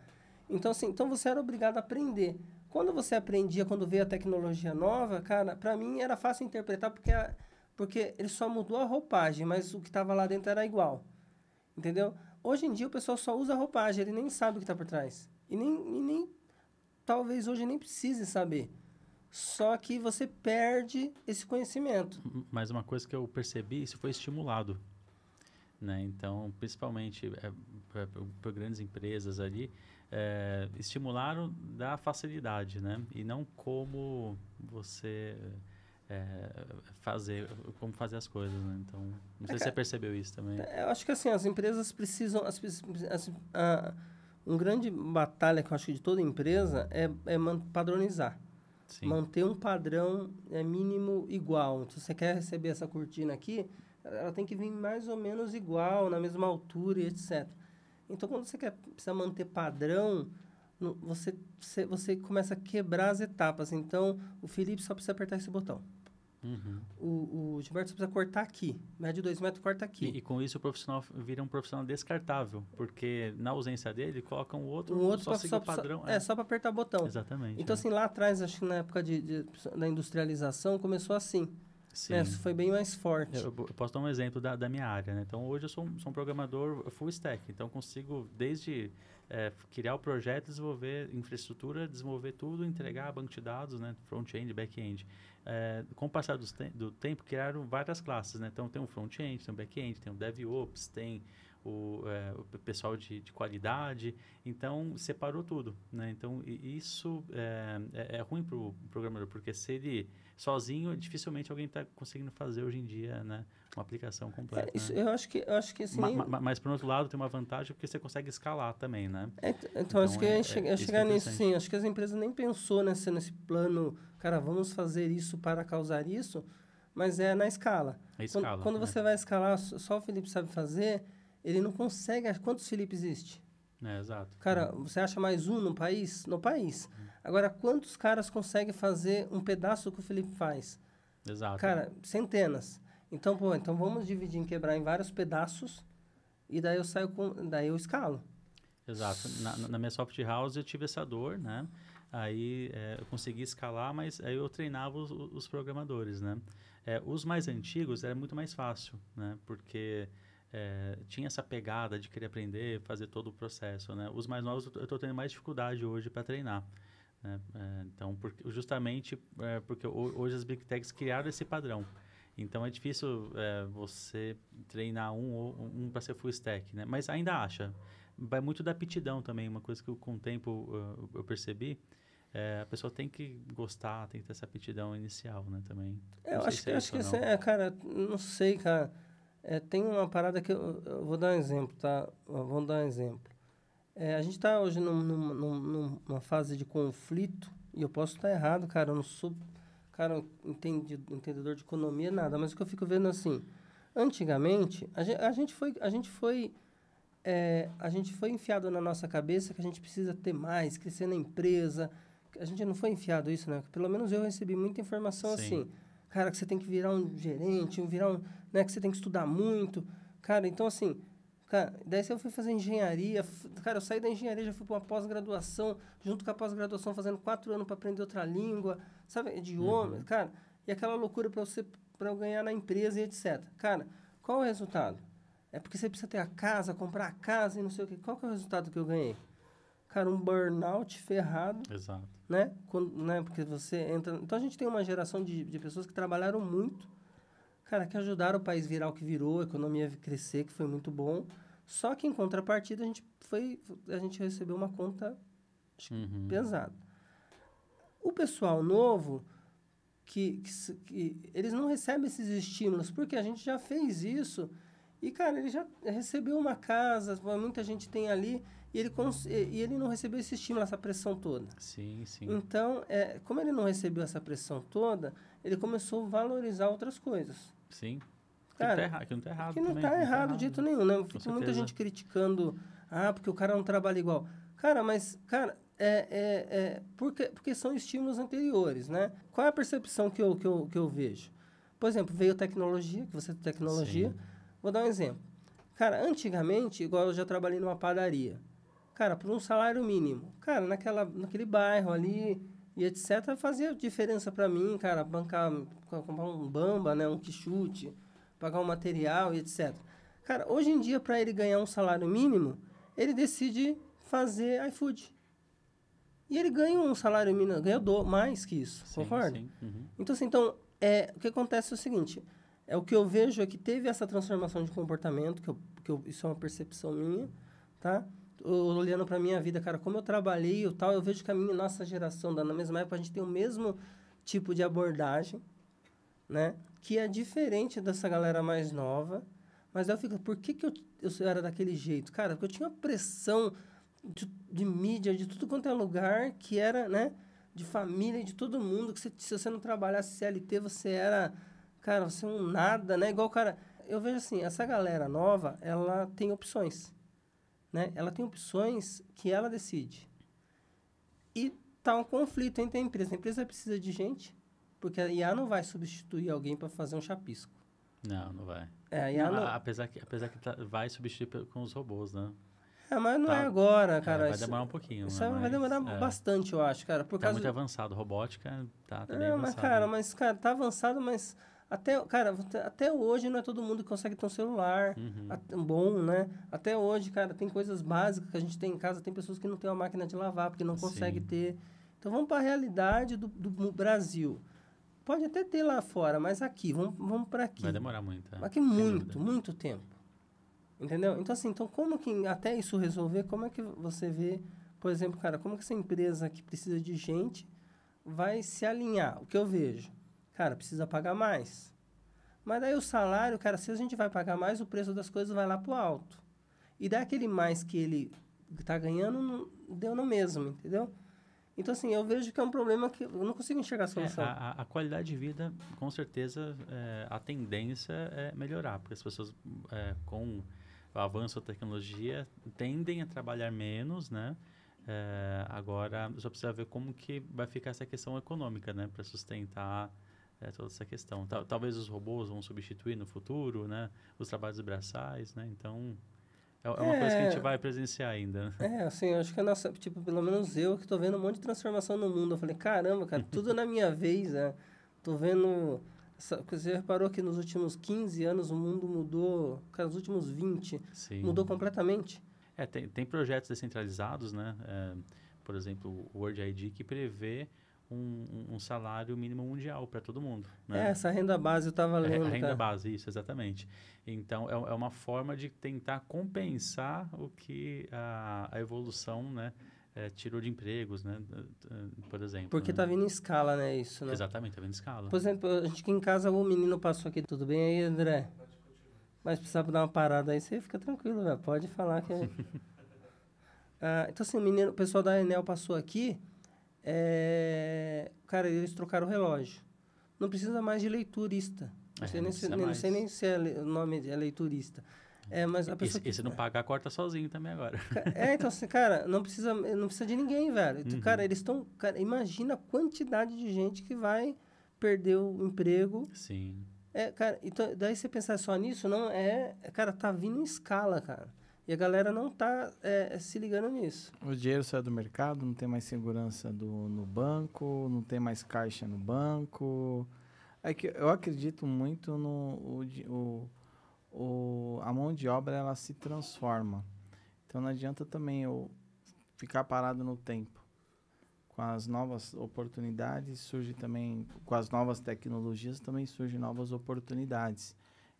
Então, assim, você era obrigado a aprender. Quando você aprendia, quando veio a tecnologia nova, cara, para mim era fácil interpretar porque ele só mudou a roupagem, mas o que estava lá dentro era igual. Entendeu? Hoje em dia o pessoal só usa a roupagem, ele nem sabe o que está por trás. E nem talvez hoje nem precise saber. Só que você perde esse conhecimento. Mas uma coisa que eu percebi, isso foi estimulado. Né? Então, principalmente por grandes empresas ali, estimularam da facilidade, né? E não como você como fazer as coisas, né? Então, não sei se você percebeu isso também. Eu acho que assim, as empresas precisam... Uma grande batalha que eu acho que de toda empresa é padronizar. Sim. Manter um padrão mínimo igual. Então, se você quer receber essa cortina aqui, ela tem que vir mais ou menos igual, na mesma altura e etc. Então, quando você precisa manter padrão, você começa a quebrar as etapas. Então, o Felipe só precisa apertar esse botão. Uhum. O Gilberto precisa cortar aqui. Mede 2 metros, corta aqui. E com isso o profissional vira um profissional descartável, porque na ausência dele, colocam o outro só seguir o padrão. Só para apertar o botão. Exatamente. Então, assim, lá atrás, acho que na época da industrialização, começou assim. Sim. Isso foi bem mais forte. Eu posso dar um exemplo da minha área, né? Então, hoje eu sou um programador full stack. Então, consigo, desde criar o projeto, desenvolver infraestrutura, desenvolver tudo, entregar banco de dados, né? Front-end, back-end. Com o passar do tempo, criaram várias classes, né? Então, tem o front-end, tem o back-end, tem o DevOps, tem o pessoal de qualidade. Então, separou tudo, né? Então, isso é ruim para o programador, porque se ele sozinho, dificilmente alguém está conseguindo fazer hoje em dia, né, uma aplicação completa. Isso, né? eu acho que assim... Mas, por outro lado, tem uma vantagem porque você consegue escalar também, né? Então, acho que eu ia chegar nisso, interessante. sim. Acho que as empresas nem pensou nesse plano, cara, vamos fazer isso para causar isso, mas é na escala. A escala, Quando você vai escalar, só o Felipe sabe fazer, ele não consegue... Quantos Felipe existe? Exato. Cara, você acha mais um no país? No país. Agora, quantos caras conseguem fazer um pedaço que o Felipe faz? Exato. Cara, centenas. Então, então vamos dividir quebrar em vários pedaços e daí daí eu escalo. Exato. Na minha soft house eu tive essa dor, né? Aí eu consegui escalar, mas aí eu treinava os programadores, né? Os mais antigos era muito mais fácil, né? Porque tinha essa pegada de querer aprender, fazer todo o processo, né? Os mais novos eu estou tendo mais dificuldade hoje para treinar, né? Então, justamente porque hoje as Big Techs criaram esse padrão. Então, é difícil você treinar um para ser full stack, né? Mas ainda acha. Vai muito da aptidão também. Uma coisa que com o tempo eu percebi, a pessoa tem que gostar, tem que ter essa aptidão inicial, né? Também. Eu acho que isso cara, não sei, cara. Tem uma parada que eu vou dar um exemplo, tá? Vamos dar um exemplo. A gente está hoje numa fase de conflito, e eu posso estar errado, cara, eu não sou, cara, entendedor de economia, nada, mas o que eu fico vendo assim, antigamente, a gente foi enfiado na nossa cabeça que a gente precisa ter mais, crescer na empresa, a gente não foi enfiado isso, né? Pelo menos eu recebi muita informação. Sim. Assim, cara, que você tem que virar um gerente, né, que você tem que estudar muito. Cara, então assim, cara, daí eu fui fazer engenharia, cara, eu saí da engenharia, já fui para uma pós-graduação, junto com a pós-graduação fazendo 4 anos para aprender outra língua, sabe, idioma, cara, e aquela loucura para eu ganhar na empresa e etc. Cara, qual é o resultado? É porque você precisa ter a casa, comprar a casa e não sei o quê. Qual que é o resultado que eu ganhei? Cara, um burnout ferrado. Exato. Né? Porque você entra... Então, a gente tem uma geração de pessoas que trabalharam muito, cara, que ajudaram o país virar o que virou, a economia crescer, que foi muito bom. Só que, em contrapartida, a gente recebeu uma conta pesada. O pessoal novo, que eles não recebem esses estímulos, porque a gente já fez isso e, cara, ele já recebeu uma casa, muita gente tem ali... E ele não recebeu esse estímulo, essa pressão toda. Sim, sim. Então, como ele não recebeu essa pressão toda, ele começou a valorizar outras coisas. Sim. Cara, que não está errado. Que não está errado de jeito nenhum, né? Fica muita gente criticando, porque o cara não trabalha igual. Cara, mas, cara, porque são estímulos anteriores, né? Qual é a percepção que eu vejo? Por exemplo, veio tecnologia, que você tem tecnologia. Sim. Vou dar um exemplo. Cara, antigamente, igual eu já trabalhei numa padaria. Cara, por um salário mínimo. Cara, naquele bairro ali e etc., fazia diferença para mim, cara, comprar um bamba, né, um quichute, pagar um material e etc. Cara, hoje em dia, para ele ganhar um salário mínimo, ele decide fazer iFood. E ele ganha um salário mínimo, ganha mais que isso, sim, concorda? Sim. Então, assim, o que acontece é o seguinte, o que eu vejo é que teve essa transformação de comportamento, isso é uma percepção minha, tá? Olhando para a minha vida, cara, como eu trabalhei e tal, eu vejo que nossa geração, na mesma época, a gente tem o mesmo tipo de abordagem, né? Que é diferente dessa galera mais nova. Mas eu fico, por que eu era daquele jeito? Cara, porque eu tinha uma pressão de mídia, de tudo quanto é lugar, que era, né? De família, de todo mundo, que se você não trabalhasse CLT, você era, cara, você é um nada, né? Igual, cara, eu vejo assim, essa galera nova, ela tem opções. Né? Ela tem opções que ela decide. E tá um conflito entre a empresa. A empresa precisa de gente, porque a IA não vai substituir alguém para fazer um chapisco. Não vai. A IA não... Apesar que vai substituir com os robôs, né? Mas não é agora, cara. Vai demorar um pouquinho. Isso vai demorar bastante, eu acho, cara. Muito avançado. Robótica tá bem avançado. Mas, cara, tá avançado, mas... Até hoje não é todo mundo que consegue ter um celular bom, né? Até hoje, cara, tem coisas básicas que a gente tem em casa. Tem pessoas que não têm uma máquina de lavar porque não consegue ter. Então, vamos para a realidade do Brasil. Pode até ter lá fora, mas aqui, vamos para aqui. Vai demorar muito. Aqui muito tempo. Entendeu? Então, assim, então como que até isso resolver, como é que você vê, por exemplo, cara, como que essa empresa que precisa de gente vai se alinhar? O que eu vejo? Cara, precisa pagar mais. Mas daí o salário, cara, se a gente vai pagar mais, o preço das coisas vai lá pro alto. E daí aquele mais que ele tá ganhando, deu no mesmo, entendeu? Então, assim, eu vejo que é um problema que eu não consigo enxergar a solução. A qualidade de vida, com certeza, a tendência é melhorar, porque as pessoas, com o avanço da tecnologia, tendem a trabalhar menos, né? Agora, só precisa ver como que vai ficar essa questão econômica, né? Para sustentar toda essa questão. Talvez os robôs vão substituir no futuro, né? Os trabalhos braçais, né? Então, é uma coisa que a gente vai presenciar ainda. Assim, eu acho que a nossa, tipo, pelo menos eu que tô vendo um monte de transformação no mundo. Eu falei, caramba, cara, tudo na minha vez, né? Tô vendo... Você reparou que nos últimos 15 anos o mundo mudou, cara, nos últimos 20, Sim. mudou completamente. Tem projetos descentralizados, né? Por exemplo, o World ID, que prevê um salário mínimo mundial para todo mundo. Né? Essa renda base eu estava lendo, A renda cara. base, isso, exatamente. Então, é uma forma de tentar compensar o que a evolução, né, tirou de empregos, né, por exemplo. Porque né? tá vindo em escala, né, isso, né? Exatamente, tá vindo em escala. Por exemplo, a gente aqui em casa, o menino passou aqui, tudo bem aí, André? Mas precisava dar uma parada aí, você fica tranquilo, velho, pode falar que... então, assim, o pessoal da Enel passou aqui, cara, eles trocaram o relógio. Não precisa mais de leiturista. Não sei nem se o nome é leiturista. Mas a pessoa e se não pagar, corta sozinho também agora. Então, assim, cara, não precisa de ninguém, velho. Então, cara, eles estão... Cara, imagina a quantidade de gente que vai perder o emprego. Sim. Cara, então, daí você pensar só nisso, não cara, tá vindo em escala, cara. E a galera não tá se ligando nisso. O dinheiro sai do mercado, não tem mais segurança no banco, não tem mais caixa no banco. É que eu acredito muito a mão de obra, ela se transforma. Então não adianta também eu ficar parado no tempo. Com as novas oportunidades surge também, com as novas tecnologias também surgem novas oportunidades.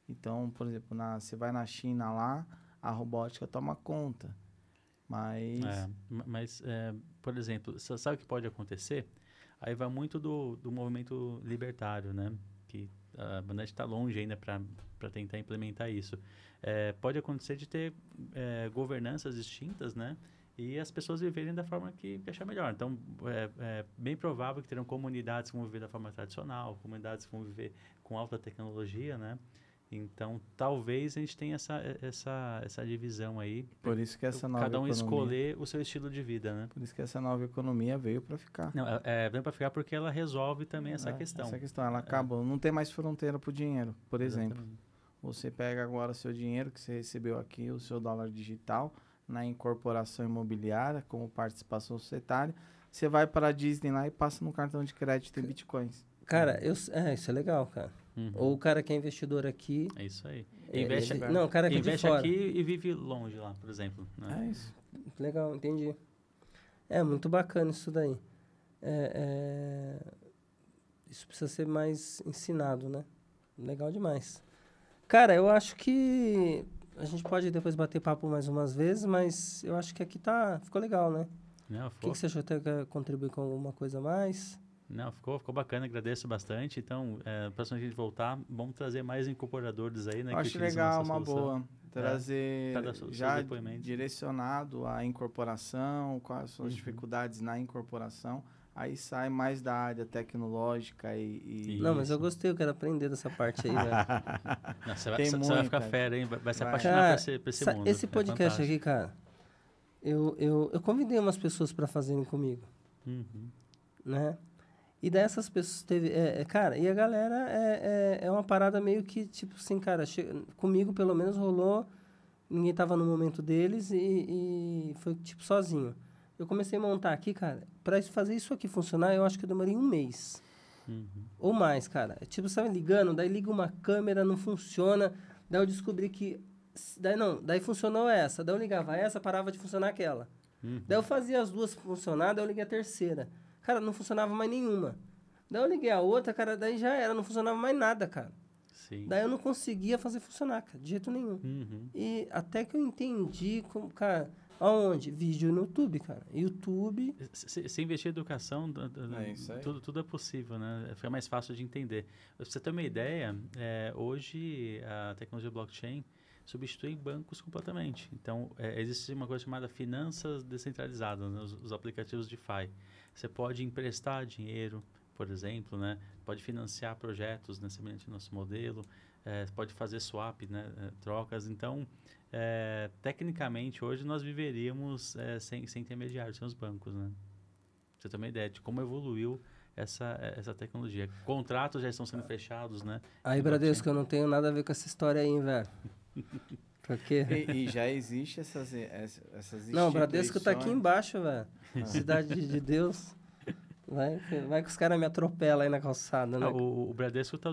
Então, por exemplo, você vai na China lá, a robótica toma conta. Mas, por exemplo, sabe o que pode acontecer? Aí vai muito do movimento libertário, né? Que a Bandeirantes está longe ainda para tentar implementar isso. Pode acontecer de ter governanças distintas, né? E as pessoas viverem da forma que achar melhor. Então, é bem provável que terão comunidades que vão viver da forma tradicional, comunidades que vão viver com alta tecnologia, né? Então, talvez a gente tenha essa divisão aí. Por isso que essa nova cada um economia, escolher o seu estilo de vida, né? Por isso que essa nova economia veio para ficar. Não, veio para ficar porque ela resolve também essa questão. Essa questão, ela acabou. Não tem mais fronteira para o dinheiro, por exemplo. Exatamente. Você pega agora seu dinheiro que você recebeu aqui, o seu dólar digital, na incorporação imobiliária, como participação societária. Você vai para a Disney lá e passa no cartão de crédito em bitcoins. Cara, isso é legal, cara. Uhum. Ou o cara que é investidor aqui... É isso aí. Não, o cara que é de investe fora. aqui e vive longe lá, por exemplo. Né? É isso. Legal, entendi. Muito bacana isso daí. Isso precisa ser mais ensinado, né? Legal demais. Cara, eu acho que a gente pode depois bater papo mais umas vezes, mas eu acho que aqui ficou legal, né? Não, O que você achou? Quer contribuir com alguma coisa a mais? Não, ficou bacana, agradeço bastante. Então, próxima vez que a gente voltar, vamos trazer mais incorporadores aí, né? Eu que acho utilizam legal, essa uma solução. boa. Trazer já depoimentos. direcionado à incorporação, quais são as dificuldades na incorporação. Aí sai mais da área tecnológica e... Não, mas eu gostei, eu quero aprender dessa parte aí, velho. Não, você Tem vai ficar cara. fera, hein? Vai se Vai. apaixonar por esse mundo. Esse podcast fantástico. aqui, cara, eu convidei umas pessoas para fazerem comigo, Uhum. né? E dessas pessoas teve... cara, e a galera é uma parada meio que, tipo assim, cara, comigo pelo menos rolou, ninguém tava no momento deles e foi, tipo, sozinho. Eu comecei a montar aqui, cara, pra fazer isso aqui funcionar, eu acho que eu demorei 1 mês. Uhum. Ou mais, cara. Tipo, você vai ligando, daí liga uma câmera, não funciona, daí eu descobri que... Daí funcionou essa, daí eu ligava essa, parava de funcionar aquela. Uhum. Daí eu fazia as duas funcionar, daí eu liguei a terceira. Cara, não funcionava mais nenhuma. Daí eu liguei a outra, cara, daí já era, não funcionava mais nada, cara. Sim. Daí eu não conseguia fazer funcionar, cara, de jeito nenhum. Uhum. E até que eu entendi como, cara, aonde? Vídeo no YouTube, cara. YouTube. Se investir em educação, É isso aí. tudo é possível, né? Fica mais fácil de entender. Pra você ter uma ideia, hoje a tecnologia blockchain substitui bancos completamente. Então, existe uma coisa chamada finanças descentralizadas, né? Os aplicativos DeFi. Você pode emprestar dinheiro, por exemplo, né? Pode financiar projetos, né? Semelhante ao nosso modelo. Pode fazer swap, né? Trocas. Então, tecnicamente, hoje nós viveríamos sem intermediários, sem os bancos, né? Pra você ter uma ideia de como evoluiu essa tecnologia. Contratos já estão sendo fechados, né? Aí, em Bradesco, blockchain. eu não tenho nada a ver com essa história aí, hein, velho. Porque... E já existe essas Não, o Bradesco tá aqui instituições. embaixo, velho. Cidade de Deus. Vai que os caras me atropelam aí na calçada, né? O Bradesco está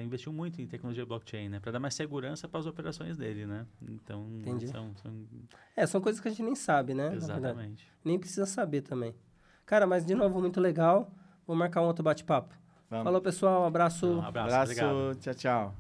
investiu muito em tecnologia blockchain, né? Para dar mais segurança para as operações dele, né? Então, Entendi. são São coisas que a gente nem sabe, né? na verdade. exatamente. Nem precisa saber também. Cara, mas de novo, muito legal. Vou marcar um outro bate-papo. Vamos. Falou, pessoal. Um abraço. Então, abraço, obrigado. Abraço, tchau, tchau.